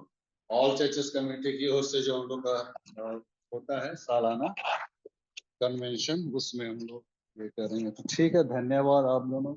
ऑल चर्चेस कमेटी की ओर से जो हम लोग का होता है सालाना कन्वेंशन, उसमें हम लोग ये करेंगे। तो ठीक है, धन्यवाद आप दोनों।